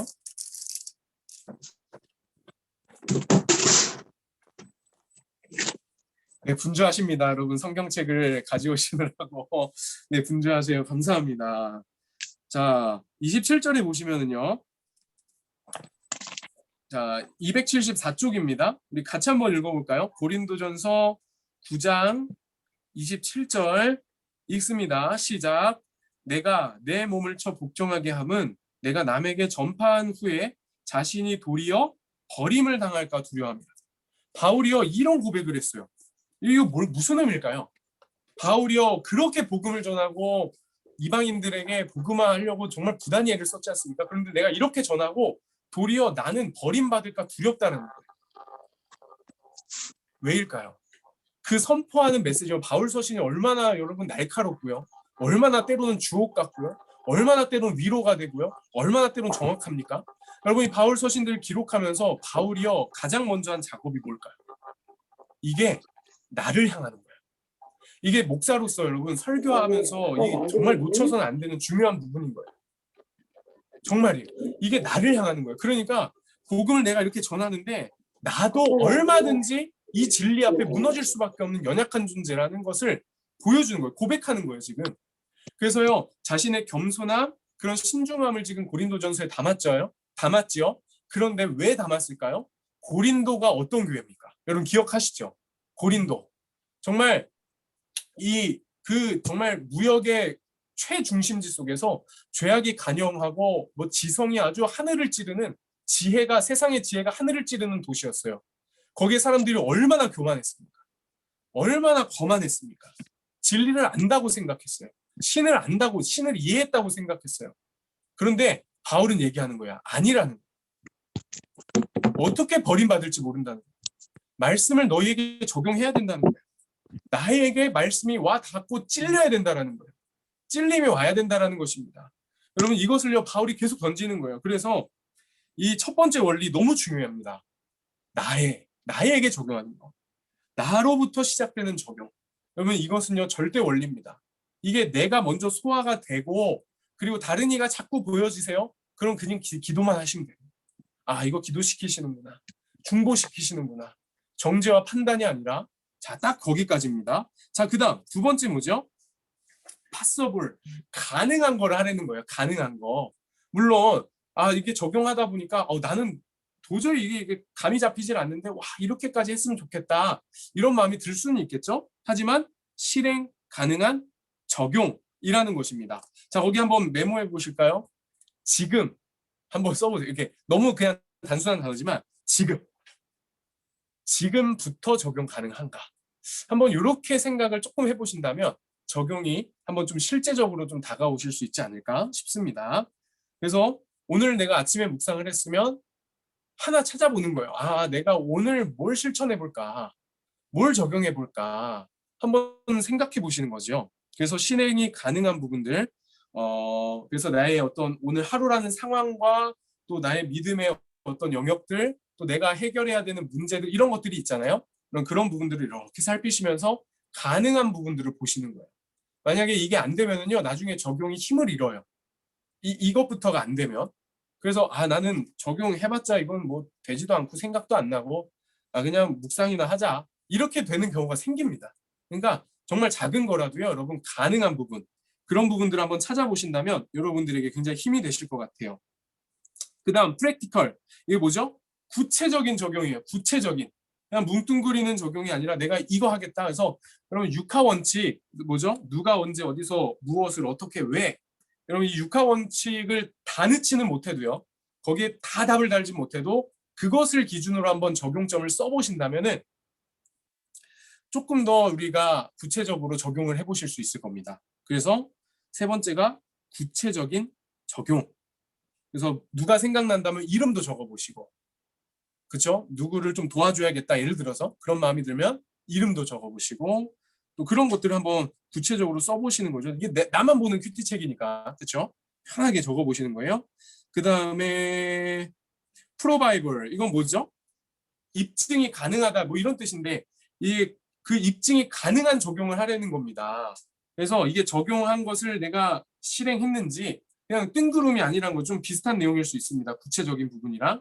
네, 분주하십니다. 여러분, 성경책을 가져오시느라고. 네, 분주하세요. 감사합니다. 자, 27절에 보시면은요. 자, 274쪽입니다. 우리 같이 한번 읽어볼까요? 고린도전서 9장 27절 읽습니다. 시작. 내가 내 몸을 쳐 복종하게 함은 내가 남에게 전파한 후에 자신이 도리어 버림을 당할까 두려워합니다. 바울이요, 이런 고백을 했어요. 이거 무슨 의미일까요? 바울이요, 그렇게 복음을 전하고 이방인들에게 복음화하려고 정말 부단히 애를 썼지 않습니까? 그런데 내가 이렇게 전하고 도리어 나는 버림받을까 두렵다는 거예요. 왜일까요? 그 선포하는 메시지가 바울 서신이 얼마나 여러분 날카롭고요. 얼마나 때로는 주옥 같고요. 얼마나 때로는 위로가 되고요. 얼마나 때로는 정확합니까? 여러분, 이 바울 서신들을 기록하면서 바울이요, 가장 먼저 한 작업이 뭘까요? 이게 나를 향하는 거예요. 이게 목사로서 여러분 설교하면서 이게 정말 놓쳐서는 안 되는 중요한 부분인 거예요. 정말이에요. 이게 나를 향하는 거예요. 그러니까 복음을 내가 이렇게 전하는데 나도 얼마든지 이 진리 앞에 무너질 수밖에 없는 연약한 존재라는 것을 보여주는 거예요. 고백하는 거예요, 지금. 그래서요, 자신의 겸손함, 그런 신중함을 지금 고린도전서에 담았지요. 그런데 왜 담았을까요? 고린도가 어떤 교회입니까? 여러분 기억하시죠? 고린도. 정말 정말 무역의 최중심지 속에서 죄악이 간영하고 뭐 지성이 아주 하늘을 찌르는 세상의 지혜가 하늘을 찌르는 도시였어요. 거기에 사람들이 얼마나 교만했습니까? 얼마나 거만했습니까? 진리를 안다고 생각했어요. 신을 안다고, 신을 이해했다고 생각했어요. 그런데 바울은 얘기하는 거야. 아니라는 거야. 어떻게 버림받을지 모른다는 거야. 말씀을 너희에게 적용해야 된다는 거야. 나에게 말씀이 와 닿고 찔려야 된다는 거예요. 찔림이 와야 된다는 것입니다. 여러분, 이것을요, 바울이 계속 던지는 거예요. 그래서 이 첫 번째 원리 너무 중요합니다. 나에게 적용하는 거. 나로부터 시작되는 적용. 여러분, 이것은요, 절대 원리입니다. 이게 내가 먼저 소화가 되고, 그리고 다른 이가 자꾸 보여지세요? 그럼 그냥 기도만 하시면 돼요. 아, 이거 기도시키시는구나. 중보시키시는구나. 정죄와 판단이 아니라, 자, 딱 거기까지입니다. 자, 그 다음, 두 번째 뭐죠? possible, 가능한 걸 하라는 거예요. 가능한 거. 물론 이게 적용하다 보니까 나는 도저히 이게 감이 잡히질 않는데 와 이렇게까지 했으면 좋겠다 이런 마음이 들 수는 있겠죠. 하지만 실행 가능한 적용이라는 것입니다. 자, 거기 한번 메모해 보실까요? 지금 한번 써보세요. 이렇게 너무 그냥 단순한 단어지만 지금부터 적용 가능한가? 한번 이렇게 생각을 조금 해보신다면 적용이 한번 좀 실제적으로 좀 다가오실 수 있지 않을까 싶습니다. 그래서 오늘 내가 아침에 묵상을 했으면 하나 찾아보는 거예요. 아, 내가 오늘 뭘 실천해 볼까? 뭘 적용해 볼까? 한번 생각해 보시는 거죠. 그래서 실행이 가능한 부분들, 그래서 나의 어떤 오늘 하루라는 상황과 또 나의 믿음의 어떤 영역들, 또 내가 해결해야 되는 문제들 이런 것들이 있잖아요. 그런 부분들을 이렇게 살피시면서 가능한 부분들을 보시는 거예요. 만약에 이게 안 되면은요, 나중에 적용이 힘을 잃어요. 이것부터가 안 되면. 그래서 나는 적용해봤자 이건 뭐 되지도 않고 생각도 안 나고 그냥 묵상이나 하자 이렇게 되는 경우가 생깁니다. 그러니까 정말 작은 거라도요, 여러분 가능한 부분 그런 부분들을 한번 찾아보신다면 여러분들에게 굉장히 힘이 되실 것 같아요. 그 다음 프랙티컬, 이게 뭐죠? 구체적인 적용이에요. 구체적인, 그냥 뭉뚱그리는 적용이 아니라 내가 이거 하겠다 해서. 여러분 육하 원칙 뭐죠? 누가 언제 어디서 무엇을 어떻게 왜, 여러분 이 육하 원칙을 다 넣지는 못해도요, 거기에 다 답을 달지 못해도 그것을 기준으로 한번 적용점을 써보신다면은 조금 더 우리가 구체적으로 적용을 해보실 수 있을 겁니다. 그래서 세 번째가 구체적인 적용. 그래서 누가 생각난다면 이름도 적어보시고, 그렇죠? 누구를 좀 도와줘야겠다. 예를 들어서 그런 마음이 들면 이름도 적어보시고, 또 그런 것들을 한번 구체적으로 써보시는 거죠. 이게 나만 보는 큐티 책이니까, 그렇죠? 편하게 적어보시는 거예요. 그 다음에 프로바이벌, 이건 뭐죠? 입증이 가능하다, 뭐 이런 뜻인데, 그 입증이 가능한 적용을 하려는 겁니다. 그래서 이게 적용한 것을 내가 실행했는지 그냥 뜬구름이 아니란 거 좀 비슷한 내용일 수 있습니다. 구체적인 부분이랑.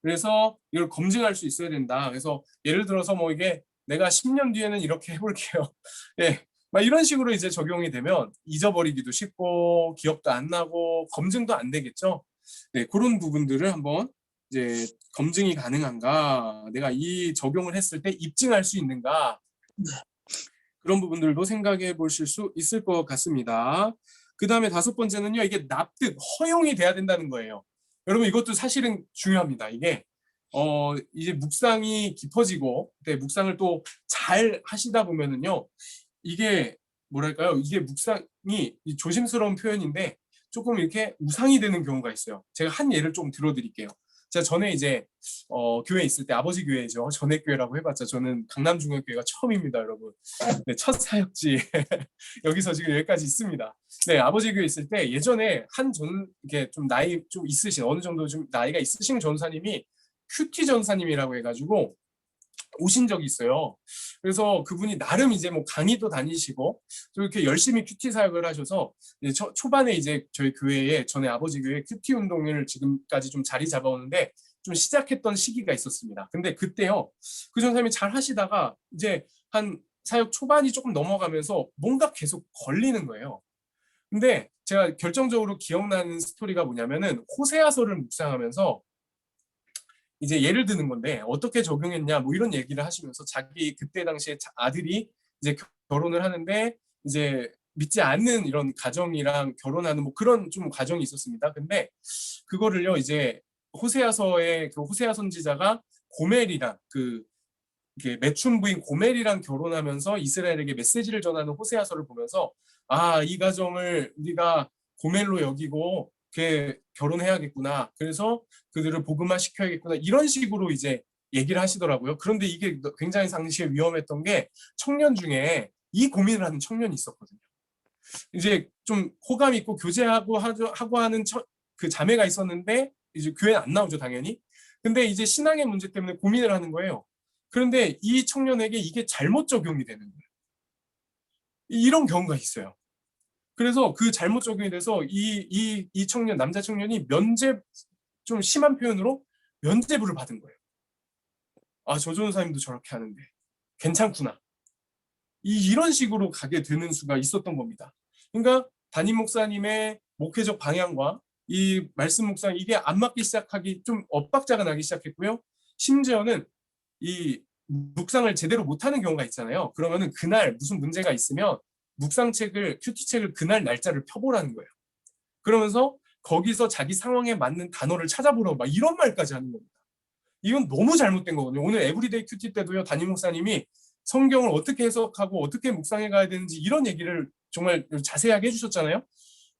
그래서 이걸 검증할 수 있어야 된다. 그래서 예를 들어서 뭐 이게 내가 10년 뒤에는 이렇게 해볼게요. 예, 막 이런 식으로 이제 적용이 되면 잊어버리기도 쉽고 기억도 안 나고 검증도 안 되겠죠. 네, 그런 부분들을 한번 이제 검증이 가능한가, 내가 이 적용을 했을 때 입증할 수 있는가, 그런 부분들도 생각해 보실 수 있을 것 같습니다. 그 다음에 다섯 번째는요, 이게 납득, 허용이 돼야 된다는 거예요. 여러분 이것도 사실은 중요합니다. 이게 이제 묵상이 깊어지고, 네, 묵상을 또 잘 하시다 보면은요, 이게 뭐랄까요? 이게 묵상이 조심스러운 표현인데 조금 이렇게 우상이 되는 경우가 있어요. 제가 한 예를 좀 들어드릴게요. 제가 전에 이제 교회 있을 때, 아버지 교회죠. 전액교회라고 해봤자 저는 강남중앙교회가 처음입니다, 여러분. 네, 첫 사역지 여기서 지금 여기까지 있습니다. 네, 아버지 교회 있을 때 예전에 이렇게 좀 나이 좀 있으신, 어느 정도 좀 나이가 있으신 전사님이 큐티 전사님이라고 해가지고 오신 적이 있어요. 그래서 그분이 나름 이제 뭐 강의도 다니시고 또 이렇게 열심히 큐티 사역을 하셔서 이제 초반에 이제 저희 교회에, 전에 아버지 교회 큐티 운동을 지금까지 좀 자리 잡아오는데 좀 시작했던 시기가 있었습니다. 근데 그때요, 그 전사님이 잘 하시다가 이제 한 사역 초반이 조금 넘어가면서 뭔가 계속 걸리는 거예요. 근데 제가 결정적으로 기억나는 스토리가 뭐냐면은 호세아서를 묵상하면서 이제 예를 드는 건데 어떻게 적용했냐 뭐 이런 얘기를 하시면서 자기 그때 당시에 아들이 이제 결혼을 하는데 이제 믿지 않는 이런 가정이랑 결혼하는 뭐 그런 좀 과정이 있었습니다. 근데 그거를요, 이제 호세아서의 그 호세아 선지자가 고멜이랑 그 이게 매춘 부인 고멜이랑 결혼하면서 이스라엘에게 메시지를 전하는 호세아서를 보면서, 아, 이 가정을 우리가 고멜로 여기고 결혼해야겠구나. 그래서 그들을 복음화 시켜야겠구나. 이런 식으로 이제 얘기를 하시더라고요. 그런데 이게 굉장히 당시에 위험했던 게 청년 중에 이 고민을 하는 청년이 있었거든요. 이제 좀 호감 있고 교제하고 하고 하는 그 자매가 있었는데 이제 교회는 안 나오죠, 당연히. 근데 이제 신앙의 문제 때문에 고민을 하는 거예요. 그런데 이 청년에게 이게 잘못 적용이 되는 거예요. 이런 경우가 있어요. 그래서 그 잘못 적용이 돼서 이 청년, 남자 청년이 좀 심한 표현으로 면죄부를 받은 거예요. 아, 저 전사님도 저렇게 하는데 괜찮구나. 이런 식으로 가게 되는 수가 있었던 겁니다. 그러니까 담임 목사님의 목회적 방향과 이 말씀 묵상, 이게 안 맞기 시작하기, 좀 엇박자가 나기 시작했고요. 심지어는 이 묵상을 제대로 못하는 경우가 있잖아요. 그러면은 그날 무슨 문제가 있으면 묵상책을, 큐티책을 그날 날짜를 펴보라는 거예요. 그러면서 거기서 자기 상황에 맞는 단어를 찾아보라고 막 이런 말까지 하는 겁니다. 이건 너무 잘못된 거거든요. 오늘 에브리데이 큐티 때도요, 담임 목사님이 성경을 어떻게 해석하고 어떻게 묵상해 가야 되는지 이런 얘기를 정말 자세하게 해주셨잖아요.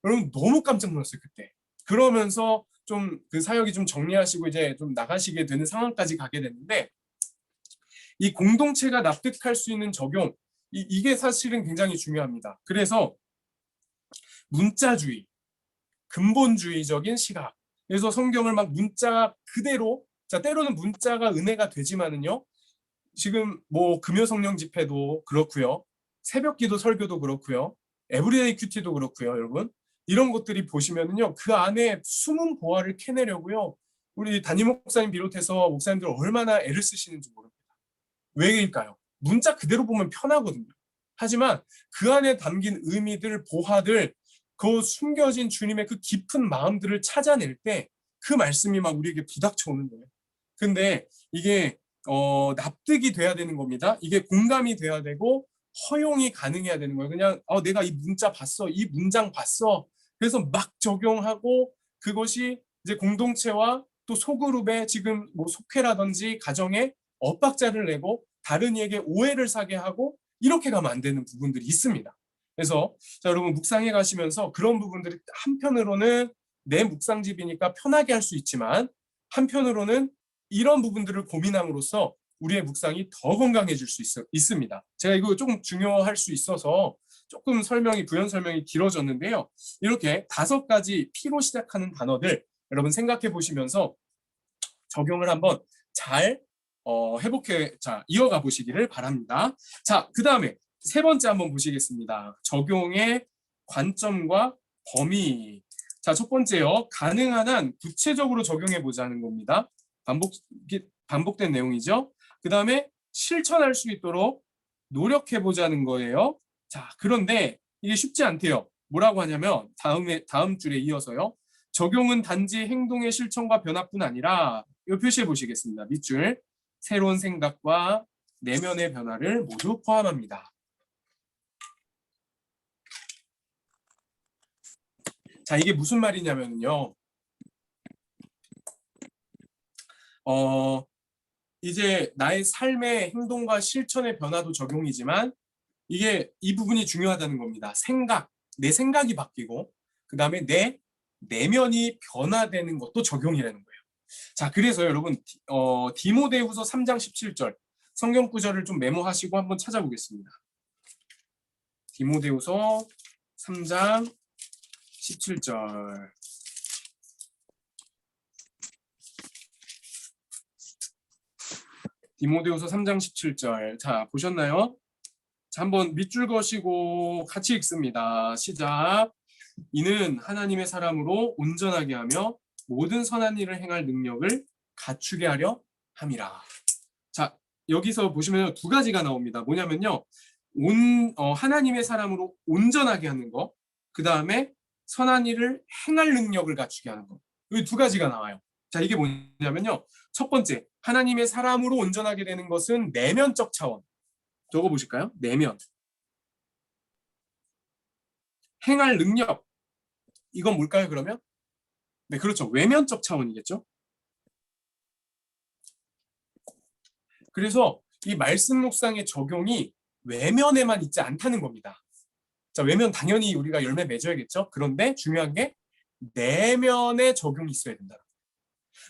여러분 너무 깜짝 놀랐어요, 그때. 그러면서 좀 그 사역이 좀 정리하시고 이제 좀 나가시게 되는 상황까지 가게 됐는데, 이 공동체가 납득할 수 있는 적용, 이게 사실은 굉장히 중요합니다. 그래서 문자주의, 근본주의적인 시각. 그래서 성경을 막 문자 그대로, 자, 때로는 문자가 은혜가 되지만은요, 지금 뭐 금요성령 집회도 그렇고요, 새벽기도 설교도 그렇고요, 에브리데이 큐티도 그렇고요, 여러분. 이런 것들이 보시면은요, 그 안에 숨은 보화를 캐내려고요, 우리 담임 목사님 비롯해서 목사님들 얼마나 애를 쓰시는지 모릅니다. 왜일까요? 문자 그대로 보면 편하거든요. 하지만 그 안에 담긴 의미들, 보화들, 그 숨겨진 주님의 그 깊은 마음들을 찾아낼 때 그 말씀이 막 우리에게 부닥쳐 오는 거예요. 근데 이게 납득이 돼야 되는 겁니다. 이게 공감이 돼야 되고 허용이 가능해야 되는 거예요. 그냥 내가 이 문자 봤어, 이 문장 봤어, 그래서 막 적용하고 그것이 이제 공동체와 또 소그룹에 지금 뭐 속회라든지 가정에 엇박자를 내고 다른 이에게 오해를 사게 하고 이렇게 가면 안 되는 부분들이 있습니다. 그래서 자, 여러분 묵상해 가시면서 그런 부분들이 한편으로는 내 묵상집이니까 편하게 할 수 있지만 한편으로는 이런 부분들을 고민함으로써 우리의 묵상이 더 건강해질 수 있습니다. 제가 이거 조금 중요할 수 있어서 조금 부연 설명이 길어졌는데요. 이렇게 5가지 P로 시작하는 단어들 여러분 생각해 보시면서 적용을 한번 잘 이어가 보시기를 바랍니다. 자, 그 다음에 3번째 한번 보시겠습니다. 적용의 관점과 범위. 자, 첫 번째요. 가능한 한 구체적으로 적용해 보자는 겁니다. 반복된 내용이죠. 그 다음에 실천할 수 있도록 노력해 보자는 거예요. 자, 그런데 이게 쉽지 않대요. 뭐라고 하냐면 다음 줄에 이어서요. 적용은 단지 행동의 실천과 변화뿐 아니라 이 표시해 보시겠습니다. 밑줄. 새로운 생각과 내면의 변화를 모두 포함합니다. 자, 이게 무슨 말이냐면요. 이제 나의 삶의 행동과 실천의 변화도 적용이지만 이 부분이 중요하다는 겁니다. 내 생각이 바뀌고 그 다음에 내 내면이 변화되는 것도 적용이라는 거예요. 자, 그래서 여러분 디모데후서 3장 17절 성경 구절을 좀 메모하시고 한번 찾아보겠습니다. 디모데후서 3장 17절. 디모데후서 3장 17절. 자, 보셨나요? 자, 한번 밑줄 그으시고 같이 읽습니다. 시작. 이는 하나님의 사람으로 온전하게 하며 모든 선한 일을 행할 능력을 갖추게 하려 함이라. 자, 여기서 보시면 2가지가 나옵니다. 뭐냐면요. 하나님의 사람으로 온전하게 하는 거, 그 다음에 선한 일을 행할 능력을 갖추게 하는 거. 이 2가지가 나와요. 자, 이게 뭐냐면요. 첫 번째, 하나님의 사람으로 온전하게 되는 것은 내면적 차원. 적어 보실까요? 내면. 행할 능력. 이건 뭘까요, 그러면? 네, 그렇죠. 외면적 차원이겠죠. 그래서 이 말씀 묵상의 적용이 외면에만 있지 않다는 겁니다. 자, 외면 당연히 우리가 열매 맺어야겠죠. 그런데 중요한 게 내면의 적용이 있어야 된다.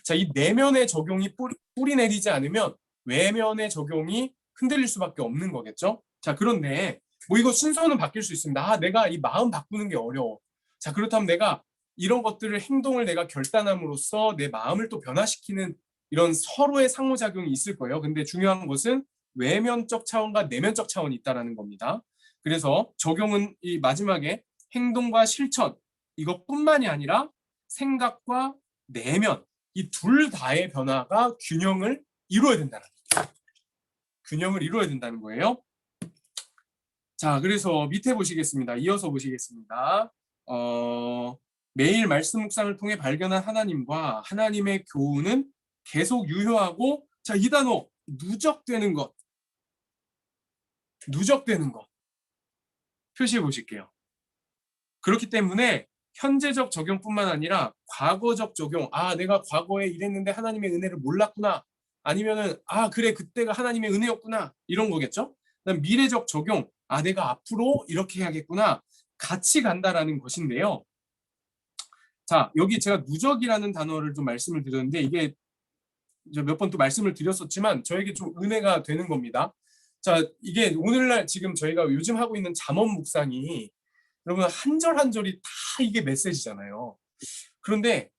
자, 이 내면의 적용이 뿌리 내리지 않으면 외면의 적용이 흔들릴 수밖에 없는 거겠죠. 자, 그런데 뭐 이거 순서는 바뀔 수 있습니다. 아, 내가 이 마음 바꾸는 게 어려워. 자, 그렇다면 내가 이런 것들을 행동을 내가 결단함으로써 내 마음을 또 변화시키는 이런 서로의 상호작용이 있을 거예요. 근데 중요한 것은 외면적 차원과 내면적 차원이 있다는 겁니다. 그래서 적용은 이 마지막에 행동과 실천 이것뿐만이 아니라 생각과 내면 이 둘 다의 변화가 균형을 이루어야 된다는 거예요. 자, 그래서 밑에 보시겠습니다. 이어서 보시겠습니다. 매일 말씀 묵상을 통해 발견한 하나님과 하나님의 교훈은 계속 유효하고, 자, 이 단어 누적되는 것 표시해 보실게요. 그렇기 때문에 현재적 적용뿐만 아니라 과거적 적용, 아, 내가 과거에 이랬는데 하나님의 은혜를 몰랐구나, 아니면은 아, 그래, 그때가 하나님의 은혜였구나, 이런 거겠죠. 그다음 미래적 적용, 아, 내가 앞으로 이렇게 해야겠구나, 같이 간다라는 것인데요. 자, 여기 제가 누적이라는 단어를 좀 말씀을 드렸는데 이게 몇 번 또 말씀을 드렸었지만 저에게 좀 은혜가 되는 겁니다. 자, 이게 오늘날 지금 저희가 요즘 하고 있는 잠언 묵상이 여러분 한 절 한 절이 다 이게 메시지잖아요. 그런데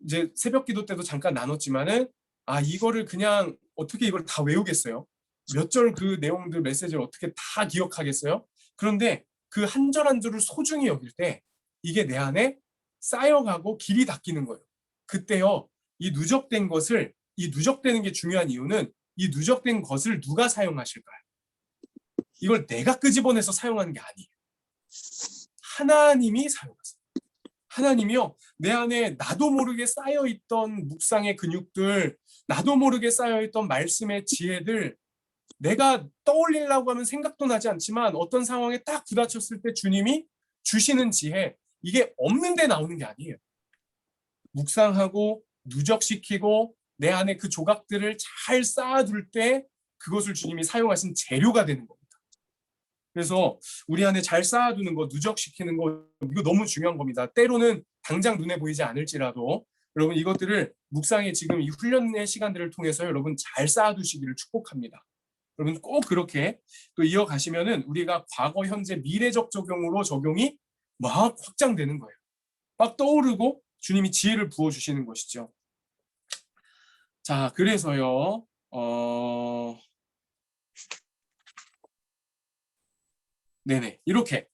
이제 새벽 기도 때도 잠깐 나눴지만은 아, 이거를 그냥 어떻게 이걸 다 외우겠어요? 몇 절 그 내용들 메시지를 어떻게 다 기억하겠어요? 그런데 그 한 절 한 절을 소중히 여길 때 이게 내 안에 쌓여가고 길이 닦이는 거예요. 그때요, 이 누적되는 게 중요한 이유는 이 누적된 것을 누가 사용하실까요? 이걸 내가 끄집어내서 사용하는 게 아니에요. 하나님이 사용하세요. 하나님이요, 내 안에 나도 모르게 쌓여있던 묵상의 근육들, 나도 모르게 쌓여있던 말씀의 지혜들, 내가 떠올리려고 하면 생각도 나지 않지만 어떤 상황에 딱 부딪혔을 때 주님이 주시는 지혜, 이게 없는데 나오는 게 아니에요. 묵상하고 누적시키고 내 안에 그 조각들을 잘 쌓아둘 때 그것을 주님이 사용하신 재료가 되는 겁니다. 그래서 우리 안에 잘 쌓아두는 거, 누적시키는 거, 이거 너무 중요한 겁니다. 때로는 당장 눈에 보이지 않을지라도 여러분 이것들을 묵상의 지금 이 훈련의 시간들을 통해서 여러분 잘 쌓아두시기를 축복합니다. 여러분 꼭 그렇게 또 이어가시면은 우리가 과거, 현재, 미래적 적용으로 적용이 막 확장되는 거예요. 막 떠오르고 주님이 지혜를 부어주시는 것이죠. 자, 그래서요, 네네, 이렇게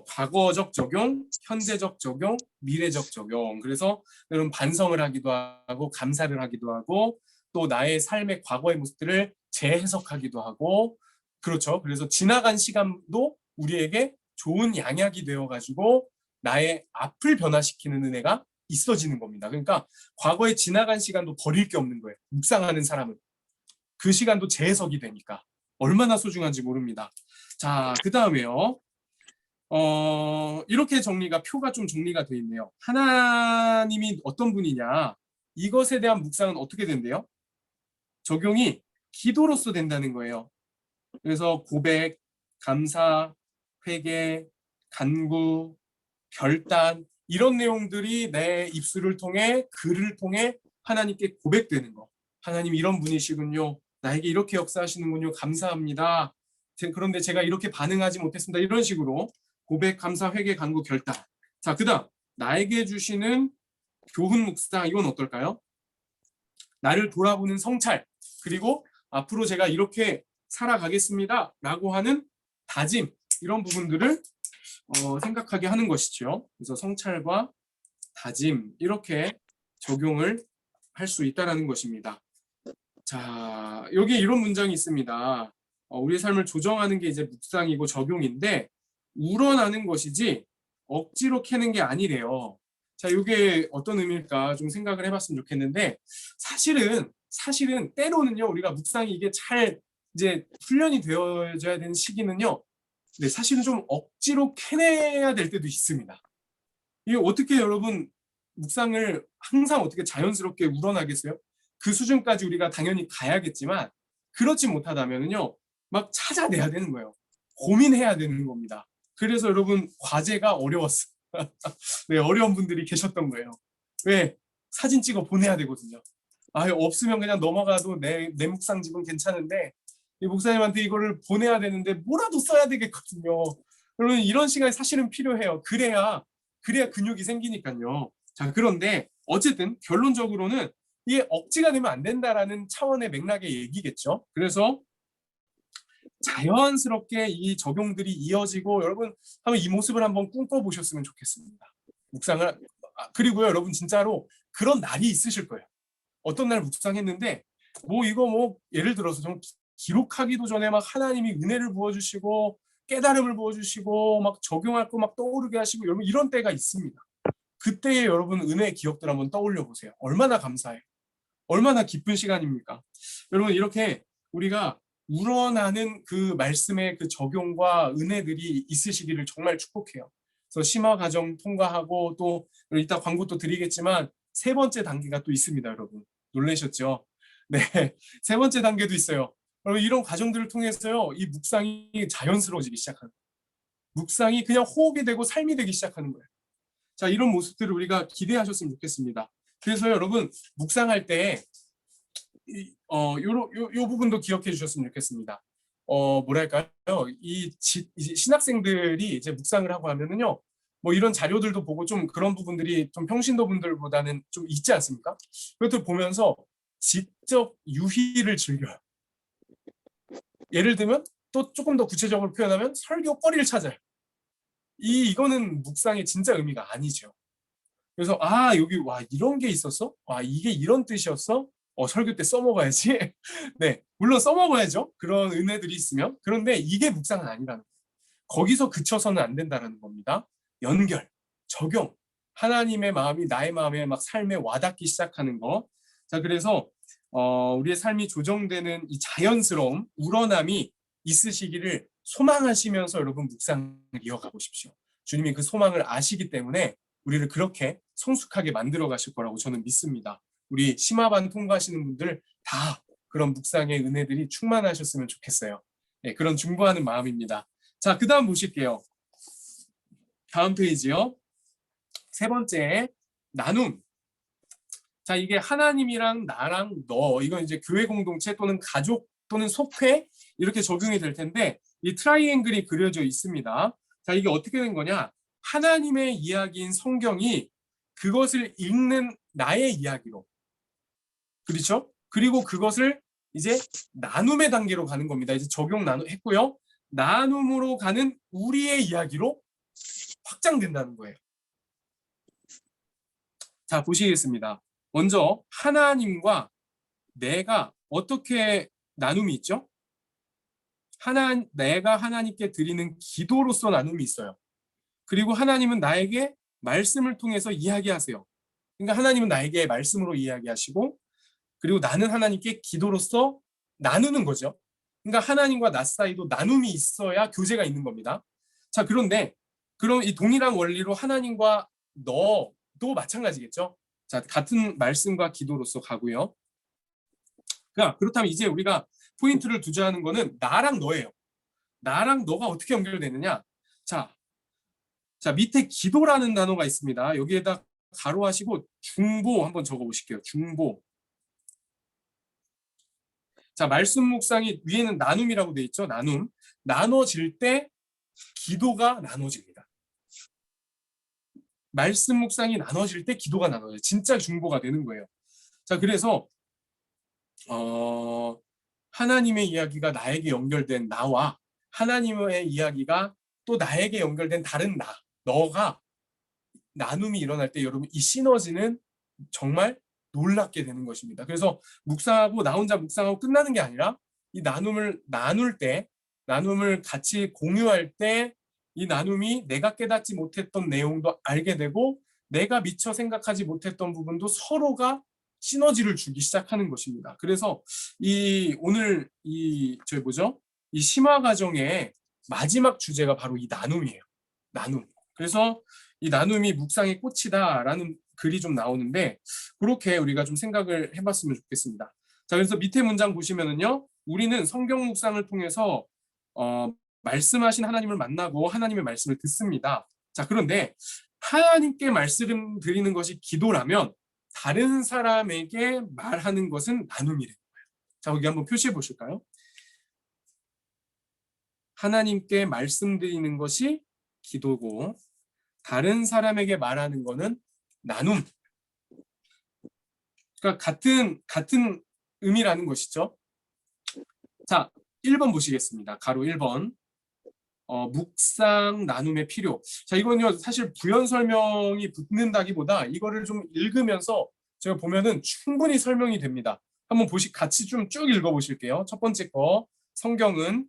과거적 적용, 현재적 적용, 미래적 적용. 그래서 여러분 반성을 하기도 하고 감사를 하기도 하고 또 나의 삶의 과거의 모습들을 재해석하기도 하고 그렇죠. 그래서 지나간 시간도 우리에게 좋은 양약이 되어가지고 나의 앞을 변화시키는 은혜가 있어지는 겁니다. 그러니까 과거에 지나간 시간도 버릴 게 없는 거예요. 묵상하는 사람은 그 시간도 재해석이 되니까 얼마나 소중한지 모릅니다. 자, 그 다음에요. 이렇게 표가 좀 정리가 되어 있네요. 하나님이 어떤 분이냐, 이것에 대한 묵상은 어떻게 된대요? 적용이 기도로서 된다는 거예요. 그래서 고백, 감사, 회개, 간구, 결단 이런 내용들이 내 입술을 통해 글을 통해 하나님께 고백되는 거. 하나님 이런 분이시군요. 나에게 이렇게 역사하시는군요. 감사합니다. 그런데 제가 이렇게 반응하지 못했습니다. 이런 식으로 고백, 감사, 회개, 간구, 결단. 자, 그다음 나에게 주시는 교훈 묵상 이건 어떨까요? 나를 돌아보는 성찰 그리고 앞으로 제가 이렇게 살아가겠습니다 라고 하는 다짐 이런 부분들을 생각하게 하는 것이죠. 그래서 성찰과 다짐 이렇게 적용을 할 수 있다는 것입니다. 자, 여기 이런 문장이 있습니다. 우리의 삶을 조정하는 게 이제 묵상이고 적용인데 우러나는 것이지 억지로 캐는 게 아니래요. 자, 이게 어떤 의미일까 좀 생각을 해봤으면 좋겠는데 사실은 때로는요 우리가 묵상이 이게 잘 이제 훈련이 되어져야 되는 시기는요. 네, 사실은 좀 억지로 캐내야 될 때도 있습니다. 이게 어떻게 여러분 묵상을 항상 어떻게 자연스럽게 우러나겠어요? 그 수준까지 우리가 당연히 가야겠지만 그렇지 못하다면은요 막 찾아내야 되는 거예요. 고민해야 되는 겁니다. 그래서 여러분 과제가 어려웠어요. 네, 어려운 분들이 계셨던 거예요. 왜? 사진 찍어 보내야 되거든요. 없으면 그냥 넘어가도 내 묵상집은 괜찮은데 이 목사님한테 이거를 보내야 되는데 뭐라도 써야 되겠거든요. 여러분 이런 시간이 사실은 필요해요. 그래야 근육이 생기니까요. 자, 그런데 어쨌든 결론적으로는 이게 억지가 되면 안 된다라는 차원의 맥락의 얘기겠죠. 그래서 자연스럽게 이 적용들이 이어지고 여러분 한번 이 모습을 한번 꿈꿔보셨으면 좋겠습니다. 묵상을 그리고요 여러분 진짜로 그런 날이 있으실 거예요. 어떤 날 묵상했는데 이거 예를 들어서 좀 기록하기도 전에 막 하나님이 은혜를 부어주시고 깨달음을 부어주시고 막 적용할 거 막 떠오르게 하시고 여러분 이런 때가 있습니다. 그때에 여러분 은혜의 기억들 한번 떠올려 보세요. 얼마나 감사해요. 얼마나 기쁜 시간입니까? 여러분 이렇게 우리가 우러나는 그 말씀의 그 적용과 은혜들이 있으시기를 정말 축복해요. 그래서 심화 과정 통과하고 또 이따 광고 또 드리겠지만 세 번째 단계가 또 있습니다, 여러분. 놀라셨죠? 네, 세 번째 단계도 있어요. 여러분 이런 과정들을 통해서요, 이 묵상이 자연스러워지기 시작하는 거예요. 묵상이 그냥 호흡이 되고 삶이 되기 시작하는 거예요. 자, 이런 모습들을 우리가 기대하셨으면 좋겠습니다. 그래서 여러분 묵상할 때 요 부분도 기억해 주셨으면 좋겠습니다. 뭐랄까요? 이제 신학생들이 이제 묵상을 하고 하면은요, 이런 자료들도 보고 좀 그런 부분들이 좀 평신도 분들보다는 좀 있지 않습니까? 그것들 보면서 직접 유희를 즐겨요. 예를 들면 또 조금 더 구체적으로 표현하면 설교거리를 찾아요. 이거는 묵상의 진짜 의미가 아니죠. 그래서 여기 이런 게 있었어? 이게 이런 뜻이었어? 설교 때 써먹어야지. 네, 물론 써먹어야죠. 그런 은혜들이 있으면. 그런데 이게 묵상은 아니라는 거예요. 거기서 그쳐서는 안 된다는 겁니다. 연결, 적용, 하나님의 마음이 나의 마음에 막 삶에 와닿기 시작하는 거. 자, 그래서 우리의 삶이 조정되는 이 자연스러움, 우러남이 있으시기를 소망하시면서 여러분 묵상을 이어가 보십시오. 주님이 그 소망을 아시기 때문에 우리를 그렇게 성숙하게 만들어 가실 거라고 저는 믿습니다. 우리 심화반 통과하시는 분들 다 그런 묵상의 은혜들이 충만하셨으면 좋겠어요. 네, 그런 중보하는 마음입니다. 자, 그 다음 보실게요. 다음 페이지요. 세 번째, 나눔. 자, 이게 하나님이랑 나랑 너, 이건 이제 교회 공동체 또는 가족 또는 속회 이렇게 적용이 될 텐데 이 트라이앵글이 그려져 있습니다. 자, 이게 어떻게 된 거냐? 하나님의 이야기인 성경이 그것을 읽는 나의 이야기로, 그렇죠? 그리고 그것을 이제 나눔의 단계로 가는 겁니다. 이제 적용 했고요. 나눔으로 가는 우리의 이야기로 확장된다는 거예요. 자, 보시겠습니다. 먼저 하나님과 내가 어떻게 나눔이 있죠? 내가 하나님께 드리는 기도로서 나눔이 있어요. 그리고 하나님은 나에게 말씀을 통해서 이야기하세요. 그러니까 하나님은 나에게 말씀으로 이야기하시고, 그리고 나는 하나님께 기도로서 나누는 거죠. 그러니까 하나님과 나 사이도 나눔이 있어야 교제가 있는 겁니다. 자, 그런데 그럼 이 동일한 원리로 하나님과 너도 마찬가지겠죠. 자, 같은 말씀과 기도로서 가고요. 그렇다면 이제 우리가 포인트를 두자 하는 거는 나랑 너예요. 나랑 너가 어떻게 연결되느냐? 자, 밑에 기도라는 단어가 있습니다. 여기에다 가로하시고 중보 한번 적어 보실게요. 중보. 자, 말씀 묵상이 위에는 나눔이라고 돼 있죠. 나눔. 나눠질 때 기도가 나눠집니다. 말씀 묵상이 나눠질 때 기도가 나눠져요. 진짜 중보가 되는 거예요. 자, 그래서 하나님의 이야기가 나에게 연결된 나와 하나님의 이야기가 또 나에게 연결된 다른 너가 나눔이 일어날 때 여러분 이 시너지는 정말 놀랍게 되는 것입니다. 그래서 묵상하고 나 혼자 묵상하고 끝나는 게 아니라 이 나눔을 나눌 때, 나눔을 같이 공유할 때 이 나눔이 내가 깨닫지 못했던 내용도 알게 되고 내가 미처 생각하지 못했던 부분도 서로가 시너지를 주기 시작하는 것입니다. 그래서 오늘 이 심화 과정의 마지막 주제가 바로 이 나눔이에요. 나눔. 그래서 이 나눔이 묵상의 꽃이다라는 글이 좀 나오는데 그렇게 우리가 좀 생각을 해봤으면 좋겠습니다. 자, 그래서 밑에 문장 보시면은요, 우리는 성경 묵상을 통해서 말씀하신 하나님을 만나고 하나님의 말씀을 듣습니다. 자, 그런데 하나님께 말씀 드리는 것이 기도라면 다른 사람에게 말하는 것은 나눔이래요. 자, 여기 한번 표시해 보실까요? 하나님께 말씀드리는 것이 기도고 다른 사람에게 말하는 것은 나눔. 그러니까 같은 의미라는 것이죠. 자, 1번 보시겠습니다. 가로 1번. 묵상 나눔의 필요. 자, 이건요 사실 부연 설명이 붙는다기보다 이거를 좀 읽으면서 제가 보면은 충분히 설명이 됩니다. 한번 같이 좀 쭉 읽어보실게요. 첫 번째 거, 성경은,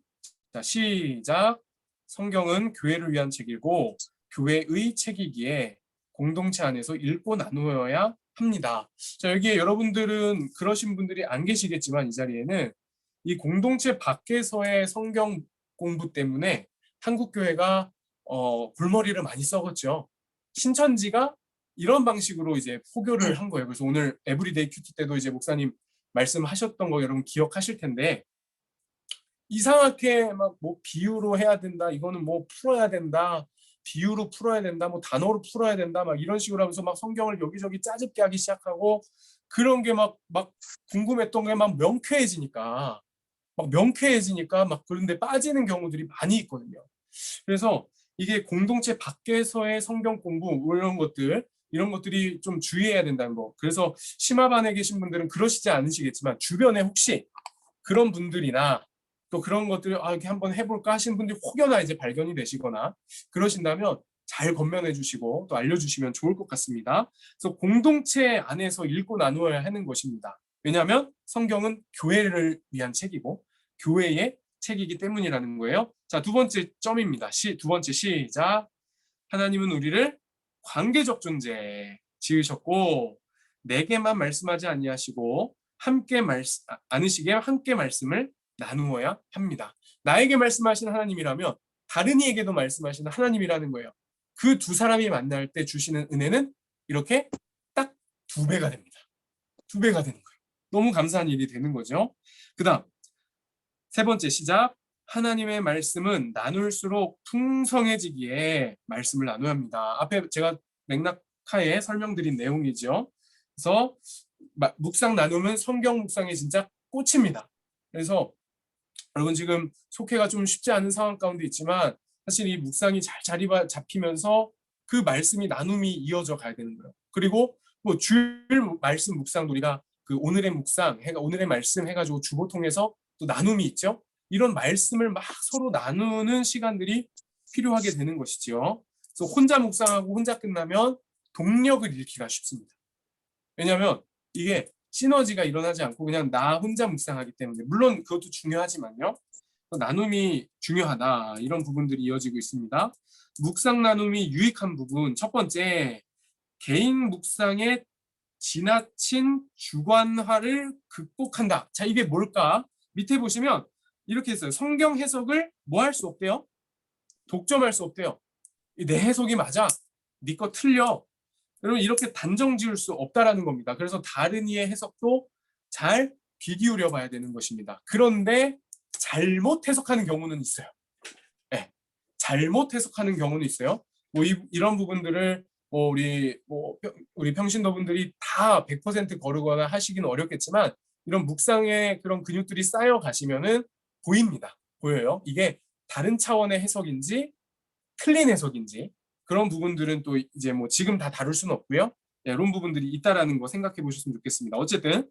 자, 시작. 성경은 교회를 위한 책이고 교회의 책이기에 공동체 안에서 읽고 나누어야 합니다. 자, 여기에 여러분들은 그러신 분들이 안 계시겠지만 이 자리에는 이 공동체 밖에서의 성경 공부 때문에 한국 교회가 골머리를 많이 썩었죠. 신천지가 이런 방식으로 이제 포교를 한 거예요. 그래서 오늘 에브리데이 큐티 때도 이제 목사님 말씀하셨던 거 여러분 기억하실 텐데 이상하게 막 뭐 비유로 해야 된다, 이거는 뭐 풀어야 된다, 비유로 풀어야 된다, 뭐 단어로 풀어야 된다, 막 이런 식으로 하면서 막 성경을 여기저기 짜집게 하기 시작하고 그런 게 막 궁금했던 게 막 명쾌해지니까 막 그런데 빠지는 경우들이 많이 있거든요. 그래서 이게 공동체 밖에서의 성경 공부 이런 것들이 좀 주의해야 된다는 거. 그래서 심화반에 계신 분들은 그러시지 않으시겠지만 주변에 혹시 그런 분들이나 또 그런 것들을 이렇게 한번 해볼까 하시는 분들이 혹여나 이제 발견이 되시거나 그러신다면 잘 건면해 주시고 또 알려주시면 좋을 것 같습니다. 그래서 공동체 안에서 읽고 나누어야 하는 것입니다. 왜냐하면 성경은 교회를 위한 책이고 교회의 책이기 때문이라는 거예요. 자, 두 번째 점입니다. 두 번째 시작. 하나님은 우리를 관계적 존재 지으셨고 내게만 말씀하지 아니하시고 않으시게 함께 말씀을 나누어야 합니다. 나에게 말씀하시는 하나님이라면 다른 이에게도 말씀하시는 하나님이라는 거예요. 그 두 사람이 만날 때 주시는 은혜는 이렇게 딱 2배가 됩니다. 2배가 되는 거예요. 너무 감사한 일이 되는 거죠. 그 다음 3번째 시작. 하나님의 말씀은 나눌수록 풍성해지기에 말씀을 나눠야 합니다. 앞에 제가 맥락하에 설명드린 내용이죠. 그래서 묵상 나누면 성경 묵상이 진짜 꽃입니다. 그래서 여러분 지금 속회가 좀 쉽지 않은 상황 가운데 있지만 사실 이 묵상이 잘 자리 잡히면서 그 말씀이 나눔이 이어져 가야 되는 거예요. 그리고 뭐 주일 말씀 묵상도 우리가 그 오늘의 묵상 오늘의 말씀 해가지고 주보통해서 또 나눔이 있죠. 이런 말씀을 막 서로 나누는 시간들이 필요하게 되는 것이죠. 그래서 혼자 묵상하고 혼자 끝나면 동력을 잃기가 쉽습니다. 왜냐하면 이게 시너지가 일어나지 않고 그냥 나 혼자 묵상하기 때문에 물론 그것도 중요하지만요. 나눔이 중요하다. 이런 부분들이 이어지고 있습니다. 묵상 나눔이 유익한 부분 첫 번째, 개인 묵상의 지나친 주관화를 극복한다. 자, 이게 뭘까? 밑에 보시면 이렇게 했어요. 성경 해석을 뭐 할 수 없대요? 독점할 수 없대요. 내 해석이 맞아. 네 거 틀려. 여러분 이렇게 단정 지을 수 없다라는 겁니다. 그래서 다른 이의 해석도 잘 귀 기울여 봐야 되는 것입니다. 그런데 잘못 해석하는 경우는 있어요. 네, 잘못 해석하는 경우는 있어요. 뭐 이런 부분들을 우리 평신도분들이 다 100% 거르거나 하시기는 어렵겠지만 이런 묵상의 그런 근육들이 쌓여 가시면은 보입니다. 보여요. 이게 다른 차원의 해석인지 틀린 해석인지 그런 부분들은 또 이제 뭐 지금 다 다룰 수는 없고요. 네, 이런 부분들이 있다라는 거 생각해 보셨으면 좋겠습니다. 어쨌든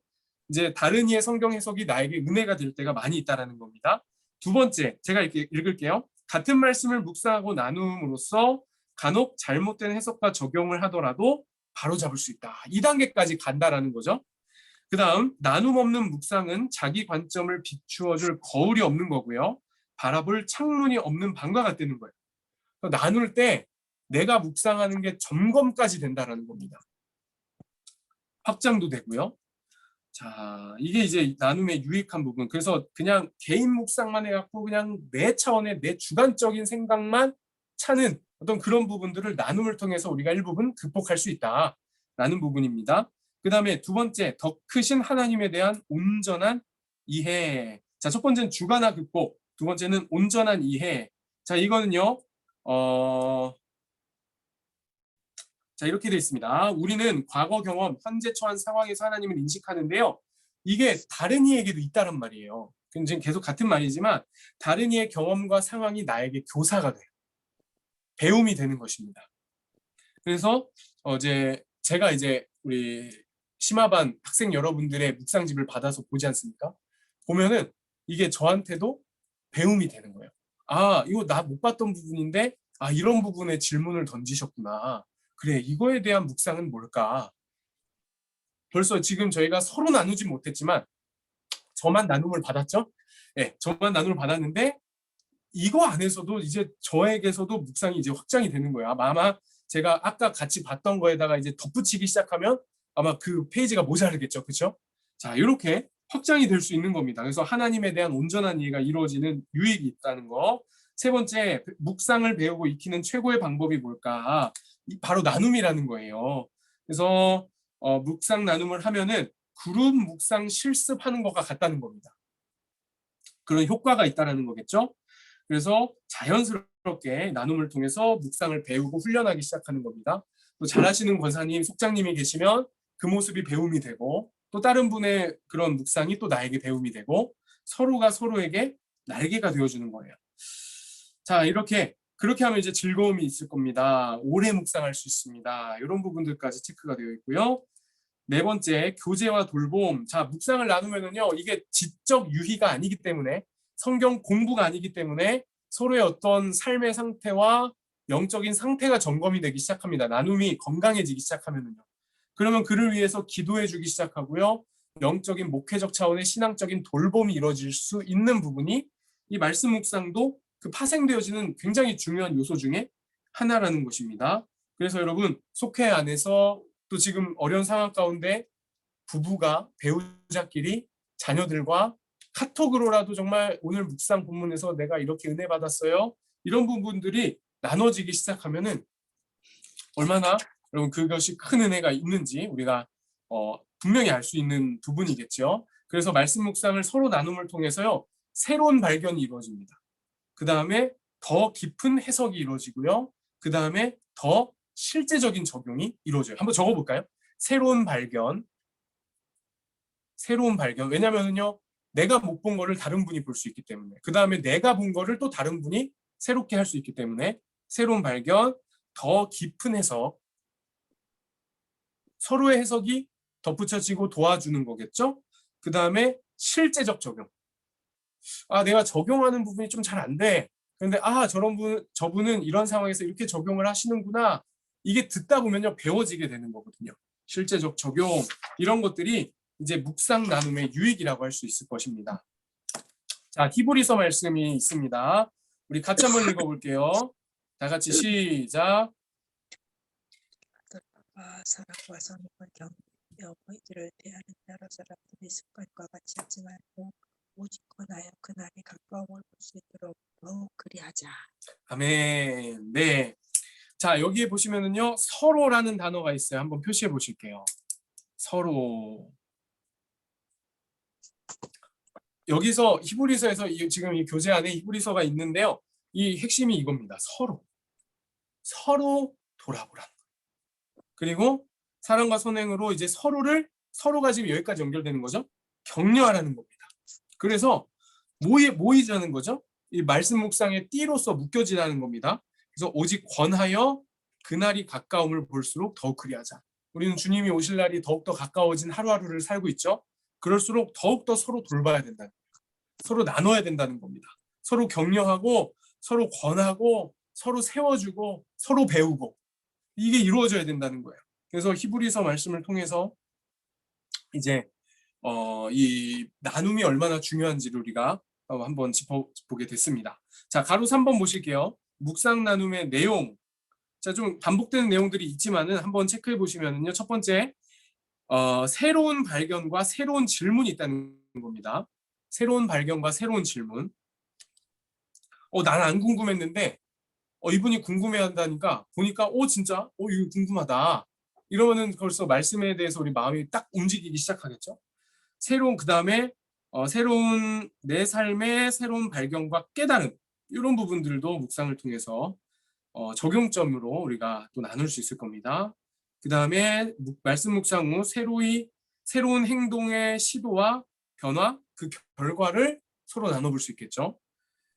이제 다른 이의 성경 해석이 나에게 은혜가 될 때가 많이 있다라는 겁니다. 두 번째, 제가 이렇게 읽을게요. 같은 말씀을 묵상하고 나눔으로써 간혹 잘못된 해석과 적용을 하더라도 바로잡을 수 있다. 2단계까지 간다라는 거죠. 그 다음 나눔 없는 묵상은 자기 관점을 비추어줄 거울이 없는 거고요. 바라볼 창문이 없는 방과 같다는 거예요. 나눌 때 내가 묵상하는 게 점검까지 된다라는 겁니다. 확장도 되고요. 자, 이게 이제 나눔의 유익한 부분. 그래서 그냥 개인 묵상만 해갖고 그냥 내 차원의 내 주관적인 생각만 차는 어떤 그런 부분들을 나눔을 통해서 우리가 일부분 극복할 수 있다라는 부분입니다. 그 다음에 두 번째, 더 크신 하나님에 대한 온전한 이해. 자, 첫 번째는 주관화 극복, 두 번째는 온전한 이해. 자, 이거는요. 자, 이렇게 되어 있습니다. 우리는 과거 경험, 현재 처한 상황에서 하나님을 인식하는데요. 이게 다른 이에게도 있다란 말이에요. 지금 계속 같은 말이지만 다른 이의 경험과 상황이 나에게 교사가 돼요. 배움이 되는 것입니다. 그래서 제가 이제 우리 심화반 학생 여러분들의 묵상집을 받아서 보지 않습니까? 보면은 이게 저한테도 배움이 되는 거예요. 아, 이거 나 못 봤던 부분인데 이런 부분에 질문을 던지셨구나. 그래, 이거에 대한 묵상은 뭘까? 벌써 지금 저희가 서로 나누진 못했지만 저만 나눔을 받았죠? 네, 저만 나눔을 받았는데 이거 안에서도 이제 저에게서도 묵상이 이제 확장이 되는 거예요. 아마 제가 아까 같이 봤던 거에다가 이제 덧붙이기 시작하면 아마 그 페이지가 모자르겠죠. 그렇죠? 자, 이렇게 확장이 될 수 있는 겁니다. 그래서 하나님에 대한 온전한 이해가 이루어지는 유익이 있다는 거. 세 번째, 묵상을 배우고 익히는 최고의 방법이 뭘까? 바로 나눔이라는 거예요. 그래서 묵상 나눔을 하면은 그룹 묵상 실습하는 것과 같다는 겁니다. 그런 효과가 있다는 거겠죠. 그래서 자연스럽게 나눔을 통해서 묵상을 배우고 훈련하기 시작하는 겁니다. 또 잘하시는 권사님, 속장님이 계시면 그 모습이 배움이 되고 또 다른 분의 그런 묵상이 또 나에게 배움이 되고 서로가 서로에게 날개가 되어주는 거예요. 자, 그렇게 하면 이제 즐거움이 있을 겁니다. 오래 묵상할 수 있습니다. 이런 부분들까지 체크가 되어 있고요. 네 번째, 교제와 돌봄. 자, 묵상을 나누면은요, 이게 지적 유희가 아니기 때문에 성경 공부가 아니기 때문에 서로의 어떤 삶의 상태와 영적인 상태가 점검이 되기 시작합니다. 나눔이 건강해지기 시작하면은요. 그러면 그를 위해서 기도해 주기 시작하고요. 영적인 목회적 차원의 신앙적인 돌봄이 이루어질 수 있는 부분이 이 말씀 묵상도 그 파생되어지는 굉장히 중요한 요소 중에 하나라는 것입니다. 그래서 여러분 속회 안에서 또 지금 어려운 상황 가운데 부부가 배우자끼리 자녀들과 카톡으로라도 정말 오늘 묵상 본문에서 내가 이렇게 은혜 받았어요. 이런 부분들이 나눠지기 시작하면은 얼마나 여러분 그것이 큰 은혜가 있는지 우리가 분명히 알 수 있는 부분이겠죠. 그래서 말씀 묵상을 서로 나눔을 통해서요. 새로운 발견이 이루어집니다. 그 다음에 더 깊은 해석이 이루어지고요. 그 다음에 더 실제적인 적용이 이루어져요. 한번 적어볼까요? 새로운 발견. 새로운 발견. 왜냐면은요. 내가 못 본 거를 다른 분이 볼 수 있기 때문에. 그 다음에 내가 본 거를 또 다른 분이 새롭게 할 수 있기 때문에 새로운 발견, 더 깊은 해석. 서로의 해석이 덧붙여지고 도와주는 거겠죠? 그 다음에 실제적 적용. 아, 내가 적용하는 부분이 좀 잘 안 돼. 그런데 저분은 이런 상황에서 이렇게 적용을 하시는구나. 이게 듣다 보면요 배워지게 되는 거거든요. 실제적 적용 이런 것들이 이제 묵상 나눔의 유익이라고 할 수 있을 것입니다. 자, 히브리서 말씀이 있습니다. 우리 같이 한번 읽어볼게요. 다 같이 시작. 사랑과 선을 경배하며 이들을 대하는 여러 사람들의 습관과 같이 하지 말고 오직 권하여 그날이 가까움을 볼 수 있도록 더욱 그리하자. 아멘. 네. 자, 여기에 보시면은요 서로라는 단어가 있어요. 한번 표시해 보실게요. 서로. 여기서 히브리서에서 지금 이 교재 안에 히브리서가 있는데요. 이 핵심이 이겁니다. 서로 돌아보라. 그리고 사랑과 선행으로 이제 서로가 지금 여기까지 연결되는 거죠. 격려하라는 겁니다. 그래서 모이자는 거죠. 이 말씀 묵상의 띠로서 묶여지라는 겁니다. 그래서 오직 권하여 그날이 가까움을 볼수록 더욱 그리하자. 우리는 주님이 오실 날이 더욱더 가까워진 하루하루를 살고 있죠. 그럴수록 더욱더 서로 돌봐야 된다. 서로 나눠야 된다는 겁니다. 서로 격려하고 서로 권하고 서로 세워주고 서로 배우고 이게 이루어져야 된다는 거예요. 그래서 히브리서 말씀을 통해서 이제 이 나눔이 얼마나 중요한지를 우리가 한번 짚어보게 됐습니다. 자, 가로 3번 보실게요. 묵상 나눔의 내용. 자, 좀 반복되는 내용들이 있지만은 한번 체크해 보시면은요. 첫 번째, 새로운 발견과 새로운 질문이 있다는 겁니다. 새로운 발견과 새로운 질문. 난 안 궁금했는데, 이분이 궁금해한다니까 보니까, 진짜, 이거 궁금하다. 이러면은 벌써 말씀에 대해서 우리 마음이 딱 움직이기 시작하겠죠. 그 다음에 새로운 내 삶의 새로운 발견과 깨달음 이런 부분들도 묵상을 통해서 적용점으로 우리가 또 나눌 수 있을 겁니다. 그 다음에 말씀 묵상 후 새로운 행동의 시도와 변화 그 결과를 서로 나눠볼 수 있겠죠.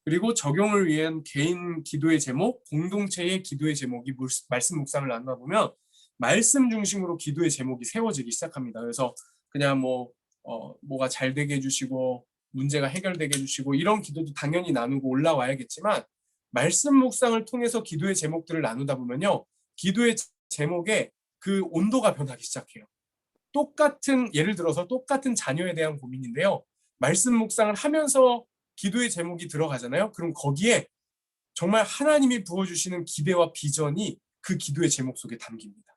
그리고 적용을 위한 개인 기도의 제목, 공동체의 기도의 제목이 말씀 묵상을 나누다 보면 말씀 중심으로 기도의 제목이 세워지기 시작합니다. 그래서 그냥 뭐가 잘 되게 해주시고 문제가 해결되게 해주시고 이런 기도도 당연히 나누고 올라와야겠지만 말씀 묵상을 통해서 기도의 제목들을 나누다 보면요. 기도의 제목에 그 온도가 변하기 시작해요. 예를 들어서 똑같은 자녀에 대한 고민인데요. 말씀 묵상을 하면서 기도의 제목이 들어가잖아요. 그럼 거기에 정말 하나님이 부어주시는 기대와 비전이 그 기도의 제목 속에 담깁니다.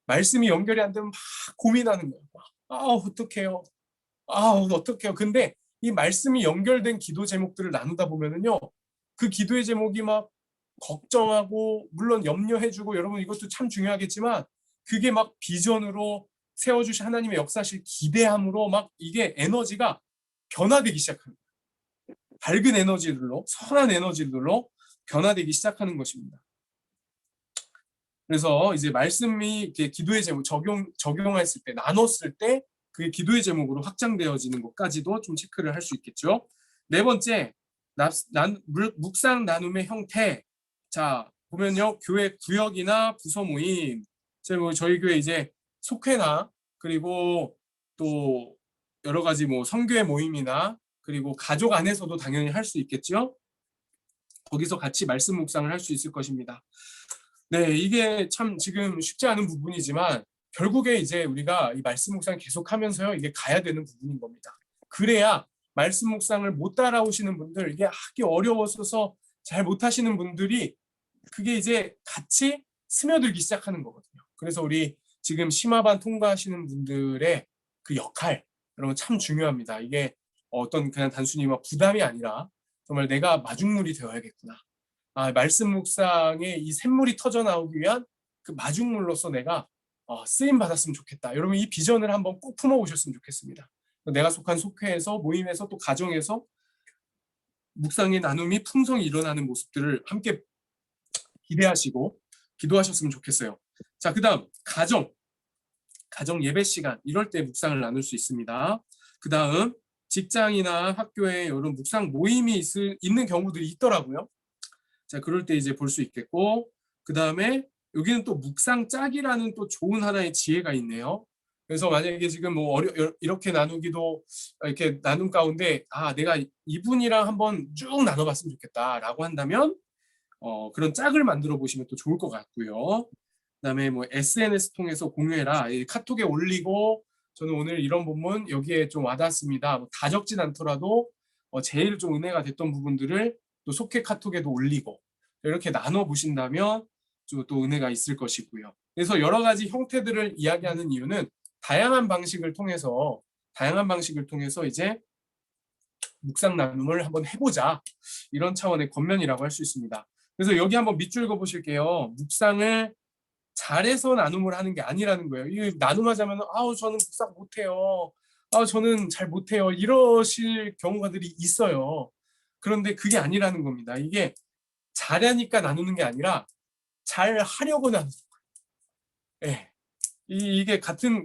말씀이 연결이 안 되면 막 고민하는 거예요. 어떡해요. 어떡해요. 근데 이 말씀이 연결된 기도 제목들을 나누다 보면은요. 그 기도의 제목이 막 걱정하고 물론 염려해주고 여러분 이것도 참 중요하겠지만 그게 막 비전으로 세워주신 하나님의 역사실 기대함으로 막 이게 에너지가 변화되기 시작합니다. 밝은 에너지들로 선한 에너지들로 변화되기 시작하는 것입니다. 그래서 이제 말씀이 이렇게 기도의 제목 적용했을 때 나눴을 때 그게 기도의 제목으로 확장되어지는 것까지도 좀 체크를 할 수 있겠죠. 네 번째 묵상 나눔의 형태. 자 보면요 교회 구역이나 부서 모임 저희 교회 이제 속회나 그리고 또 여러 가지 선교회 모임이나 그리고 가족 안에서도 당연히 할 수 있겠죠. 거기서 같이 말씀 묵상을 할 수 있을 것입니다. 네, 이게 참 지금 쉽지 않은 부분이지만 결국에 이제 우리가 이 말씀 묵상 계속하면서요 이게 가야 되는 부분인 겁니다. 그래야 말씀 묵상을 못 따라오시는 분들 이게 하기 어려워서 잘 못하시는 분들이 그게 이제 같이 스며들기 시작하는 거거든요. 그래서 우리 지금 심화반 통과하시는 분들의 그 역할 여러분 참 중요합니다. 이게 어떤 그냥 단순히 부담이 아니라 정말 내가 마중물이 되어야겠구나. 말씀 묵상에 이 샘물이 터져 나오기 위한 그 마중물로서 내가 쓰임 받았으면 좋겠다. 여러분 이 비전을 한번 꼭 품어보셨으면 좋겠습니다. 내가 속한 속회에서 모임에서 또 가정에서 묵상의 나눔이 풍성히 일어나는 모습들을 함께 기대하시고 기도하셨으면 좋겠어요. 자, 그다음 가정 예배 시간 이럴 때 묵상을 나눌 수 있습니다. 그다음 직장이나 학교에 이런 묵상 모임이 있는 경우들이 있더라고요. 자, 그럴 때 이제 볼 수 있겠고, 그다음에 여기는 또 묵상 짝이라는 또 좋은 하나의 지혜가 있네요. 그래서 만약에 지금 뭐 이렇게 나누기도 이렇게 나눈 가운데 내가 이분이랑 한번 쭉 나눠봤으면 좋겠다라고 한다면 그런 짝을 만들어 보시면 또 좋을 것 같고요. 그다음에 뭐 SNS 통해서 공유해라. 카톡에 올리고 저는 오늘 이런 본문 여기에 좀 와닿았습니다. 다 적진 않더라도 제일 좀 은혜가 됐던 부분들을 또 속회 카톡에도 올리고 이렇게 나눠 보신다면 또 은혜가 있을 것이고요. 그래서 여러 가지 형태들을 이야기하는 이유는 다양한 방식을 통해서 이제 묵상 나눔을 한번 해보자, 이런 차원의 권면이라고 할 수 있습니다. 그래서 여기 한번 밑줄 그어 보실게요. 묵상을 잘해서 나눔을 하는 게 아니라는 거예요. 이 나눔하자면 저는 묵상 못해요. 저는 잘 못해요. 이러실 경우들이 있어요. 그런데 그게 아니라는 겁니다. 이게 잘하니까 나누는 게 아니라 잘 하려고 나누는 거예요. 예. 이게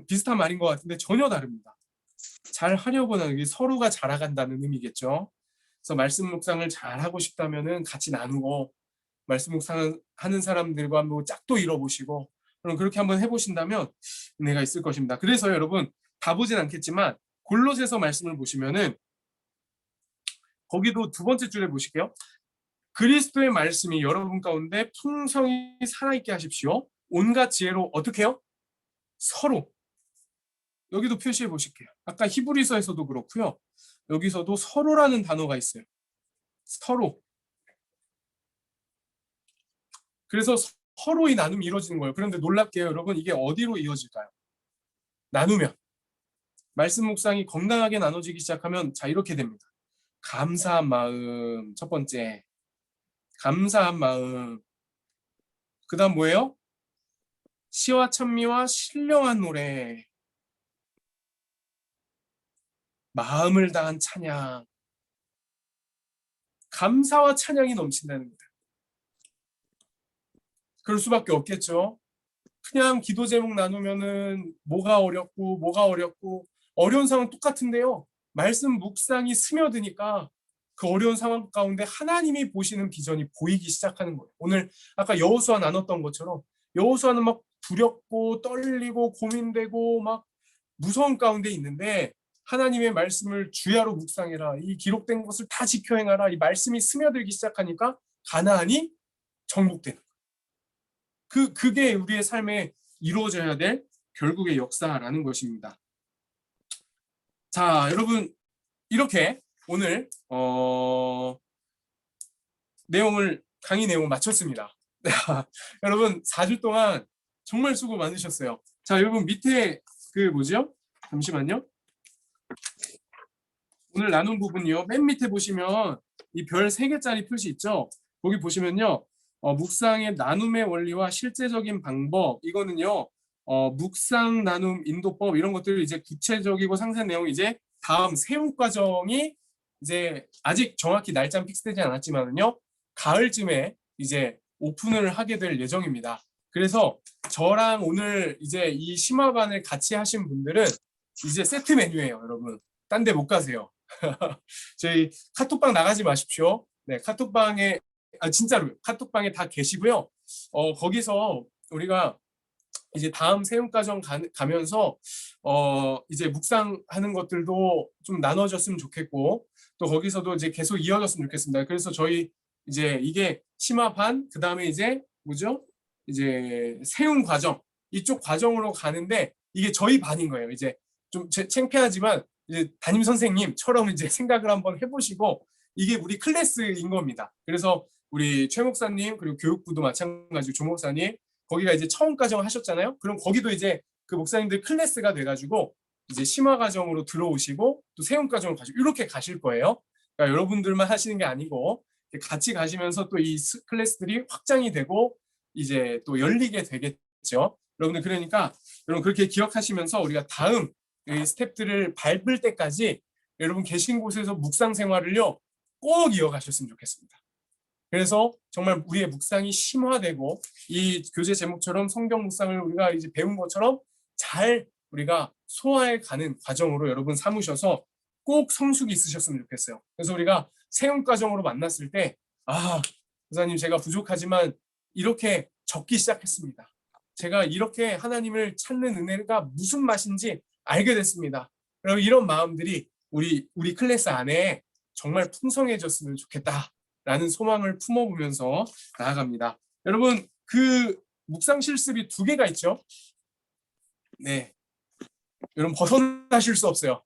비슷한 말인 것 같은데 전혀 다릅니다. 잘 하려고 나누는 게 서로가 자라간다는 의미겠죠. 그래서 말씀 묵상을 잘 하고 싶다면은 같이 나누고, 말씀 묵상하는 사람들과 뭐 짝도 이뤄보시고, 그럼 그렇게 한번 해보신다면 은혜가 있을 것입니다. 그래서 여러분 다 보진 않겠지만 골로새서 말씀을 보시면은 거기도 두 번째 줄에 보실게요. 그리스도의 말씀이 여러분 가운데 풍성히 살아있게 하십시오. 온갖 지혜로 어떻게 해요? 서로. 여기도 표시해 보실게요. 아까 히브리서에서도 그렇고요. 여기서도 서로라는 단어가 있어요. 서로. 그래서 서로의 나눔이 이루어지는 거예요. 그런데 놀랍게요, 여러분, 이게 어디로 이어질까요? 나누면. 말씀 묵상이 건강하게 나눠지기 시작하면 이렇게 됩니다. 감사한 마음, 첫 번째. 감사한 마음. 그 다음 뭐예요? 시와 찬미와 신령한 노래. 마음을 다한 찬양. 감사와 찬양이 넘친다는 겁니다. 그럴 수밖에 없겠죠. 그냥 기도 제목 나누면은 뭐가 어렵고 어려운 상황 똑같은데요. 말씀 묵상이 스며드니까 그 어려운 상황 가운데 하나님이 보시는 비전이 보이기 시작하는 거예요. 오늘 아까 여호수아 나눴던 것처럼 여호수아는 막 두렵고 떨리고 고민되고 막 무서운 가운데 있는데 하나님의 말씀을 주야로 묵상해라. 이 기록된 것을 다 지켜 행하라. 이 말씀이 스며들기 시작하니까 가나안이 정복되는 거예요. 그게 우리의 삶에 이루어져야 될 결국의 역사라는 것입니다. 자, 여러분 이렇게 오늘 강의 내용을 마쳤습니다. 여러분 4주 동안 정말 수고 많으셨어요. 자, 여러분 밑에 뭐죠? 잠시만요. 오늘 나눈 부분이요. 맨 밑에 보시면 이 별 3개짜리 표시 있죠? 거기 보시면요. 묵상의 나눔의 원리와 실제적인 방법, 이거는요. 묵상 나눔 인도법 이런 것들을 이제 구체적이고 상세한 내용, 이제 다음 세운 과정이 이제 아직 정확히 날짜는 픽스되지 않았지만은요. 가을쯤에 이제 오픈을 하게 될 예정입니다. 그래서 저랑 오늘 이제 이 심화반을 같이 하신 분들은 이제 세트 메뉴예요, 여러분. 딴 데 못 가세요. 저희 카톡방 나가지 마십시오. 네, 카톡방에 진짜로 카톡방에 다 계시고요. 거기서 우리가 이제 다음 세움과정 가면서 이제 묵상하는 것들도 좀 나눠졌으면 좋겠고, 또 거기서도 이제 계속 이어졌으면 좋겠습니다. 그래서 저희 이제 이게 심화반, 그 다음에 이제 뭐죠? 이제 세움 과정, 이쪽 과정으로 가는데 이게 저희 반인 거예요. 이제 좀 창피하지만 이제 담임 선생님처럼 이제 생각을 한번 해보시고, 이게 우리 클래스인 겁니다. 그래서 우리 최 목사님, 그리고 교육부도 마찬가지고 조 목사님, 거기가 이제 처음 과정 하셨잖아요. 그럼 거기도 이제 그 목사님들 클래스가 돼가지고 이제 심화 과정으로 들어오시고 또 세움 과정을 가시고 이렇게 가실 거예요. 그러니까 여러분들만 하시는 게 아니고 같이 가시면서 또 이 클래스들이 확장이 되고 이제 또 열리게 되겠죠. 여러분들 그러니까 여러분 그렇게 기억하시면서 우리가 다음 이 스텝들을 밟을 때까지 여러분 계신 곳에서 묵상 생활을요 꼭 이어가셨으면 좋겠습니다. 그래서 정말 우리의 묵상이 심화되고 이 교재 제목처럼 성경 묵상을 우리가 이제 배운 것처럼 잘 우리가 소화해 가는 과정으로 여러분 삼으셔서 꼭 성숙이 있으셨으면 좋겠어요. 그래서 우리가 세움 과정으로 만났을 때 목사님 제가 부족하지만 이렇게 적기 시작했습니다. 제가 이렇게 하나님을 찾는 은혜가 무슨 맛인지 알게 됐습니다. 그럼 이런 마음들이 우리 클래스 안에 정말 풍성해졌으면 좋겠다라는 소망을 품어보면서 나아갑니다. 여러분 그 묵상 실습이 2개가 있죠. 네, 여러분 벗어나실 수 없어요.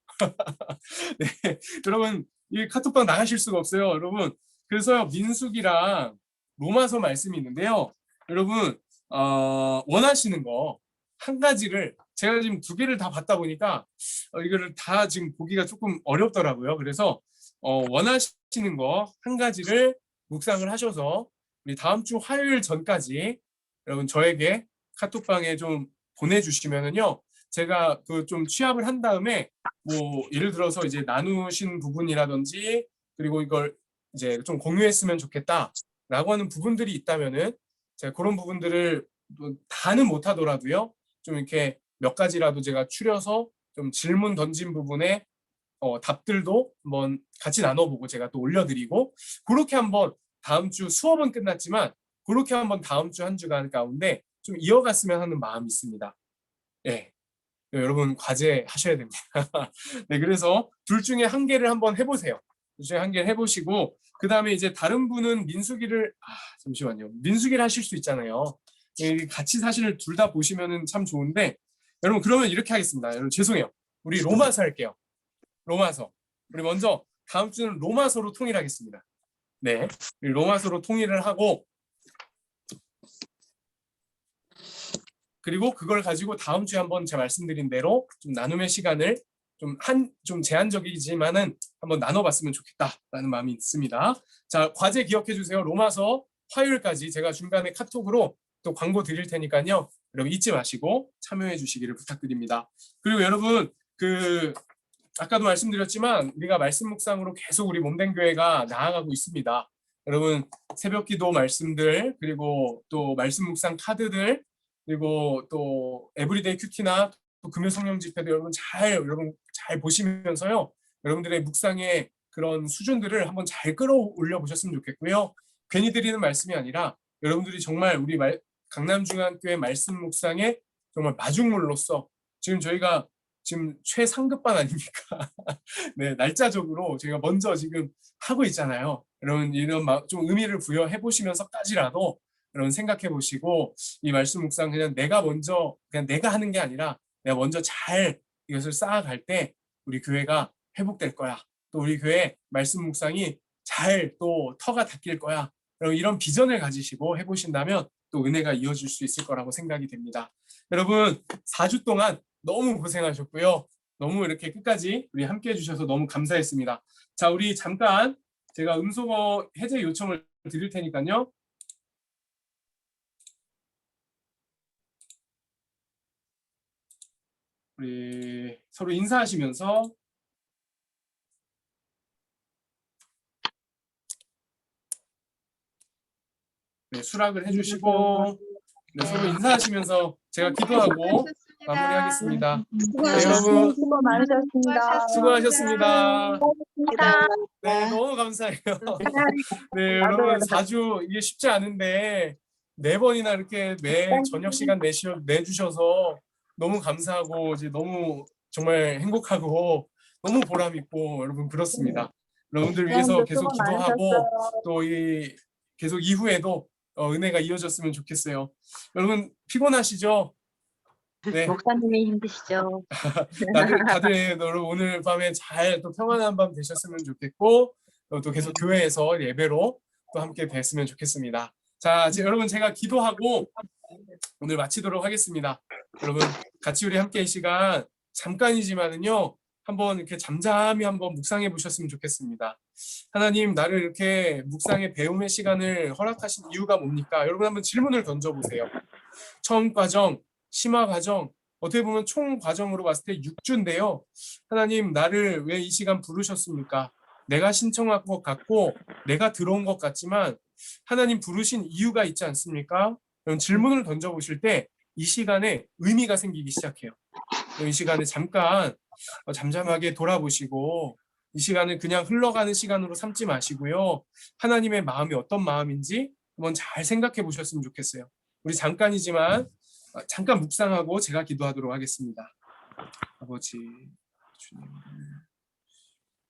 네, 여러분 이 카톡방 나가실 수가 없어요, 여러분. 그래서 민수기랑 로마서 말씀이 있는데요. 여러분 원하시는 거 한 가지를 제가 지금 2개를 다 봤다 보니까 이거를 다 지금 보기가 조금 어렵더라고요. 그래서 원하시는 거 한 가지를 묵상을 하셔서 우리 다음 주 화요일 전까지 여러분 저에게 카톡방에 좀 보내주시면은요. 제가 그 좀 취합을 한 다음에 뭐 예를 들어서 이제 나누신 부분이라든지 그리고 이걸 이제 좀 공유했으면 좋겠다라고 하는 부분들이 있다면은 제가 그런 부분들을 다는 못하더라도요. 좀 이렇게 몇 가지라도 제가 추려서 좀 질문 던진 부분에 답들도 한번 같이 나눠보고 제가 또 올려드리고 그렇게 한번 다음 주 수업은 끝났지만 그렇게 한번 다음 주 한 주간 가운데 좀 이어갔으면 하는 마음이 있습니다. 예. 여러분 과제 하셔야 됩니다. 네, 그래서 둘 중에 한 개를 한번 해보세요. 둘 중에 한 개를 해보시고 그 다음에 이제 다른 분은 민수기를 잠시만요. 민수기를 하실 수 있잖아요. 같이 사실 둘 다 보시면은 참 좋은데 여러분 그러면 이렇게 하겠습니다. 여러분 죄송해요. 우리 로마서 할게요. 로마서. 우리 먼저 다음 주는 로마서로 통일하겠습니다. 네, 로마서로 통일을 하고 그리고 그걸 가지고 다음 주에 한번 제가 말씀드린 대로 좀 나눔의 시간을 좀 제한적이지만은 한번 나눠봤으면 좋겠다라는 마음이 있습니다. 자, 과제 기억해 주세요. 로마서 화요일까지 제가 중간에 카톡으로 또 광고 드릴 테니까요. 여러분 잊지 마시고 참여해 주시기를 부탁드립니다. 그리고 여러분 아까도 말씀드렸지만 우리가 말씀 묵상으로 계속 우리 몸된 교회가 나아가고 있습니다. 여러분 새벽기도 말씀들 그리고 또 말씀 묵상 카드들 그리고 또 에브리데이 큐티나 또 금요 성령 집회도 여러분 잘 보시면서요. 여러분들의 묵상의 그런 수준들을 한번 잘 끌어올려 보셨으면 좋겠고요. 괜히 드리는 말씀이 아니라 여러분들이 정말 우리 강남중앙교회 말씀 묵상의 정말 마중물로서 지금 저희가 지금 최상급반 아닙니까? 네, 날짜적으로 저희가 먼저 지금 하고 있잖아요. 여러분 이런 좀 의미를 부여해 보시면서까지라도 여러분 생각해 보시고 이 말씀 묵상 그냥 내가 하는 게 아니라 내가 먼저 잘 이것을 쌓아갈 때 우리 교회가 회복될 거야. 또 우리 교회 말씀 묵상이 잘 또 터가 닦일 거야. 여러분 이런 비전을 가지시고 해보신다면 또 은혜가 이어질 수 있을 거라고 생각이 됩니다. 여러분 4주 동안 너무 고생하셨고요. 너무 이렇게 끝까지 우리 함께 해주셔서 너무 감사했습니다. 자, 우리 잠깐 제가 음소거 해제 요청을 드릴 테니까요. 우리 서로 인사하시면서 네, 수락을 해주시고 네, 서로 인사하시면서 제가 기도하고 마무리하겠습니다. 네, 여러분 수고 많으셨습니다. 수고하셨습니다. 네, 너무 감사해요. 네, 여러분 4주 이게 쉽지 않은데 4번이나 이렇게 매 저녁 시간 내주셔서 너무 감사하고 이제 너무 정말 행복하고 너무 보람 있고 여러분 그렇습니다. 여러분들 위해서 계속 기도하고 또 계속 이후에도 은혜가 이어졌으면 좋겠어요. 여러분 피곤하시죠? 네. 목사님이 힘드시죠? 다들 여러분 오늘 밤에 잘 또 평안한 밤 되셨으면 좋겠고 또 계속 교회에서 예배로 또 함께 뵀으면 좋겠습니다. 자, 여러분 제가 기도하고 오늘 마치도록 하겠습니다. 여러분 같이 우리 함께 이 시간 잠깐이지만은요 한번 이렇게 잠잠히 한번 묵상해 보셨으면 좋겠습니다. 하나님 나를 이렇게 묵상의 배움의 시간을 허락하신 이유가 뭡니까? 여러분 한번 질문을 던져보세요. 처음 과정, 심화 과정, 어떻게 보면 총 과정으로 봤을 때 6주인데요. 하나님, 나를 왜 이 시간 부르셨습니까? 내가 신청한 것 같고 내가 들어온 것 같지만 하나님 부르신 이유가 있지 않습니까? 그럼 질문을 던져보실 때 이 시간에 의미가 생기기 시작해요. 이 시간에 잠깐 잠잠하게 돌아보시고 이 시간을 그냥 흘러가는 시간으로 삼지 마시고요. 하나님의 마음이 어떤 마음인지 한번 잘 생각해 보셨으면 좋겠어요. 우리 잠깐이지만 잠깐 묵상하고 제가 기도하도록 하겠습니다. 아버지 주님,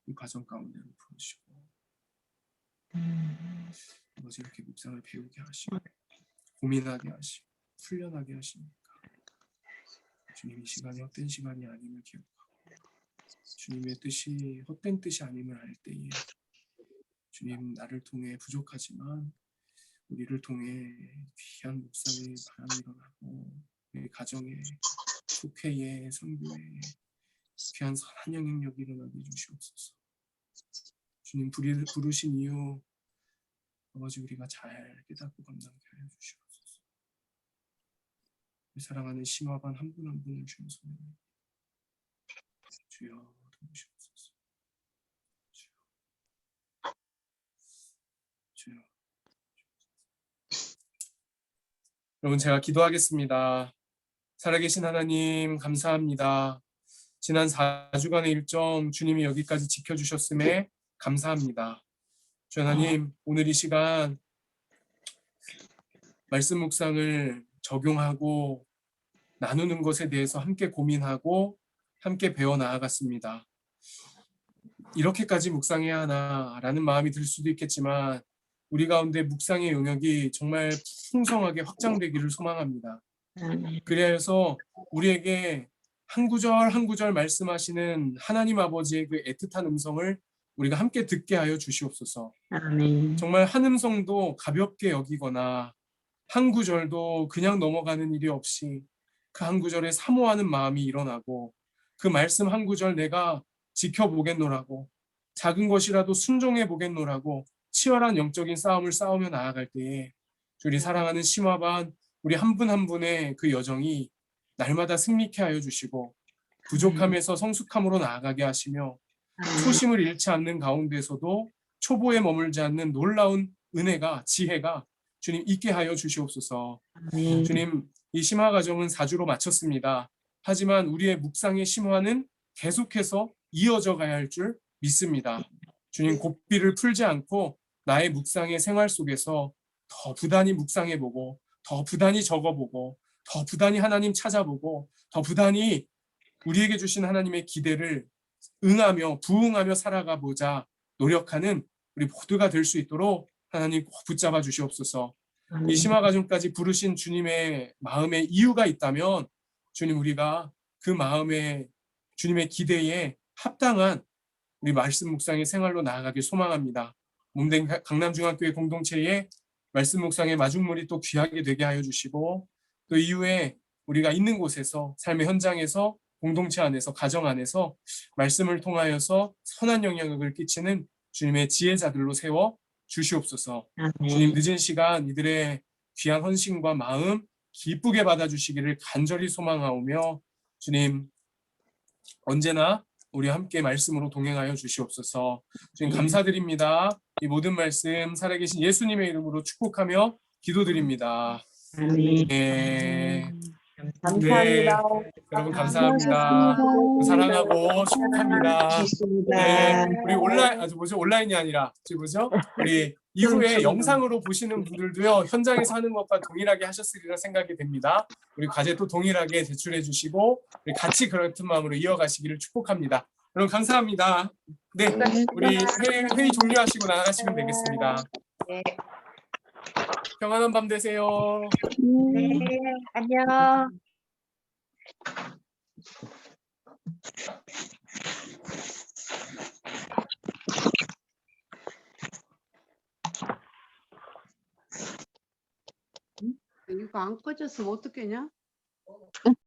이 과정 가운데로 부르시고 아버지 이렇게 묵상을 배우게 하시고 고민하게 하시고 훈련하게 하십니까? 주님, 이 시간이 헛된 시간이 아님을 기억하고 주님의 뜻이 헛된 뜻이 아님을 알 때에 주님, 나를 통해 부족하지만 우리를 통해 귀한 묵상의 바람이 일어나고 우리 가정에 속회에 선교에 귀한 선한 영향력이 일어나게 해주시옵소서. 주님, 부르신 이유 아버지 우리가 잘 깨닫고 감당하게 하여 주시옵소서. 우리 사랑하는 심화반 한 분 한 분을 주님 손에 주여 도우시옵소서. 주여. 여러분, 제가 기도하겠습니다. 살아계신 하나님 감사합니다. 지난 4주간의 일정 주님이 여기까지 지켜주셨음에 감사합니다. 주 하나님, 오늘 이 시간 말씀 묵상을 적용하고 나누는 것에 대해서 함께 고민하고 함께 배워 나아갔습니다. 이렇게까지 묵상해야 하나라는 마음이 들 수도 있겠지만 우리 가운데 묵상의 영역이 정말 풍성하게 확장되기를 소망합니다. 그래서 우리에게 한 구절 한 구절 말씀하시는 하나님 아버지의 그 애틋한 음성을 우리가 함께 듣게 하여 주시옵소서. 정말 한 음성도 가볍게 여기거나 한 구절도 그냥 넘어가는 일이 없이 그 한 구절에 사모하는 마음이 일어나고 그 말씀 한 구절 내가 지켜보겠노라고 작은 것이라도 순종해 보겠노라고 치열한 영적인 싸움을 싸우며 나아갈 때에 우리 사랑하는 심화반 우리 한 분 한 분의 그 여정이 날마다 승리케 하여 주시고 부족함에서 성숙함으로 나아가게 하시며 초심을 잃지 않는 가운데서도 초보에 머물지 않는 놀라운 은혜가 지혜가 주님 있게 하여 주시옵소서. 주님, 이 심화 과정은 4주로 마쳤습니다. 하지만 우리의 묵상의 심화는 계속해서 이어져 가야 할 줄 믿습니다. 주님, 고삐를 풀지 않고 나의 묵상의 생활 속에서 더 부단히 묵상해보고 더 부단히 적어보고 더 부단히 하나님 찾아보고 더 부단히 우리에게 주신 하나님의 기대를 응하며 부응하며 살아가 보자 노력하는 우리 모두가 될 수 있도록 하나님 꼭 붙잡아 주시옵소서. 이 심화 과정까지 부르신 주님의 마음에 이유가 있다면 주님, 우리가 그 마음에 주님의 기대에 합당한 우리 말씀 묵상의 생활로 나아가길 소망합니다. 몸된 강남중학교회 공동체의 말씀 묵상의 마중물이 또 귀하게 되게 하여 주시고 또 이후에 우리가 있는 곳에서 삶의 현장에서 공동체 안에서 가정 안에서 말씀을 통하여서 선한 영향력을 끼치는 주님의 지혜자들로 세워 주시옵소서. 주님, 늦은 시간 이들의 귀한 헌신과 마음 기쁘게 받아주시기를 간절히 소망하오며 주님, 언제나 우리 함께 말씀으로 동행하여 주시옵소서. 주님, 감사드립니다. 이 모든 말씀 살아계신 예수님의 이름으로 축복하며 기도드립니다. 네. 감사합니다. 여러분 감사합니다. 사랑하고 축복합니다. 네, 우리 온라인이 아니라 우리 이후에 영상으로 보시는 분들도요, 현장에서 하는 것과 동일하게 하셨으리라 생각이 됩니다. 우리 과제 또 동일하게 제출해 주시고 우리 같이 그런 마음으로 이어가시기를 축복합니다. 여러분 감사합니다. 네, 우리 회의 종료하시고 나가시면 되겠습니다. 평안한 밤 되세요. 네, 안녕. 이거 안 꺼졌으면 어떡하냐?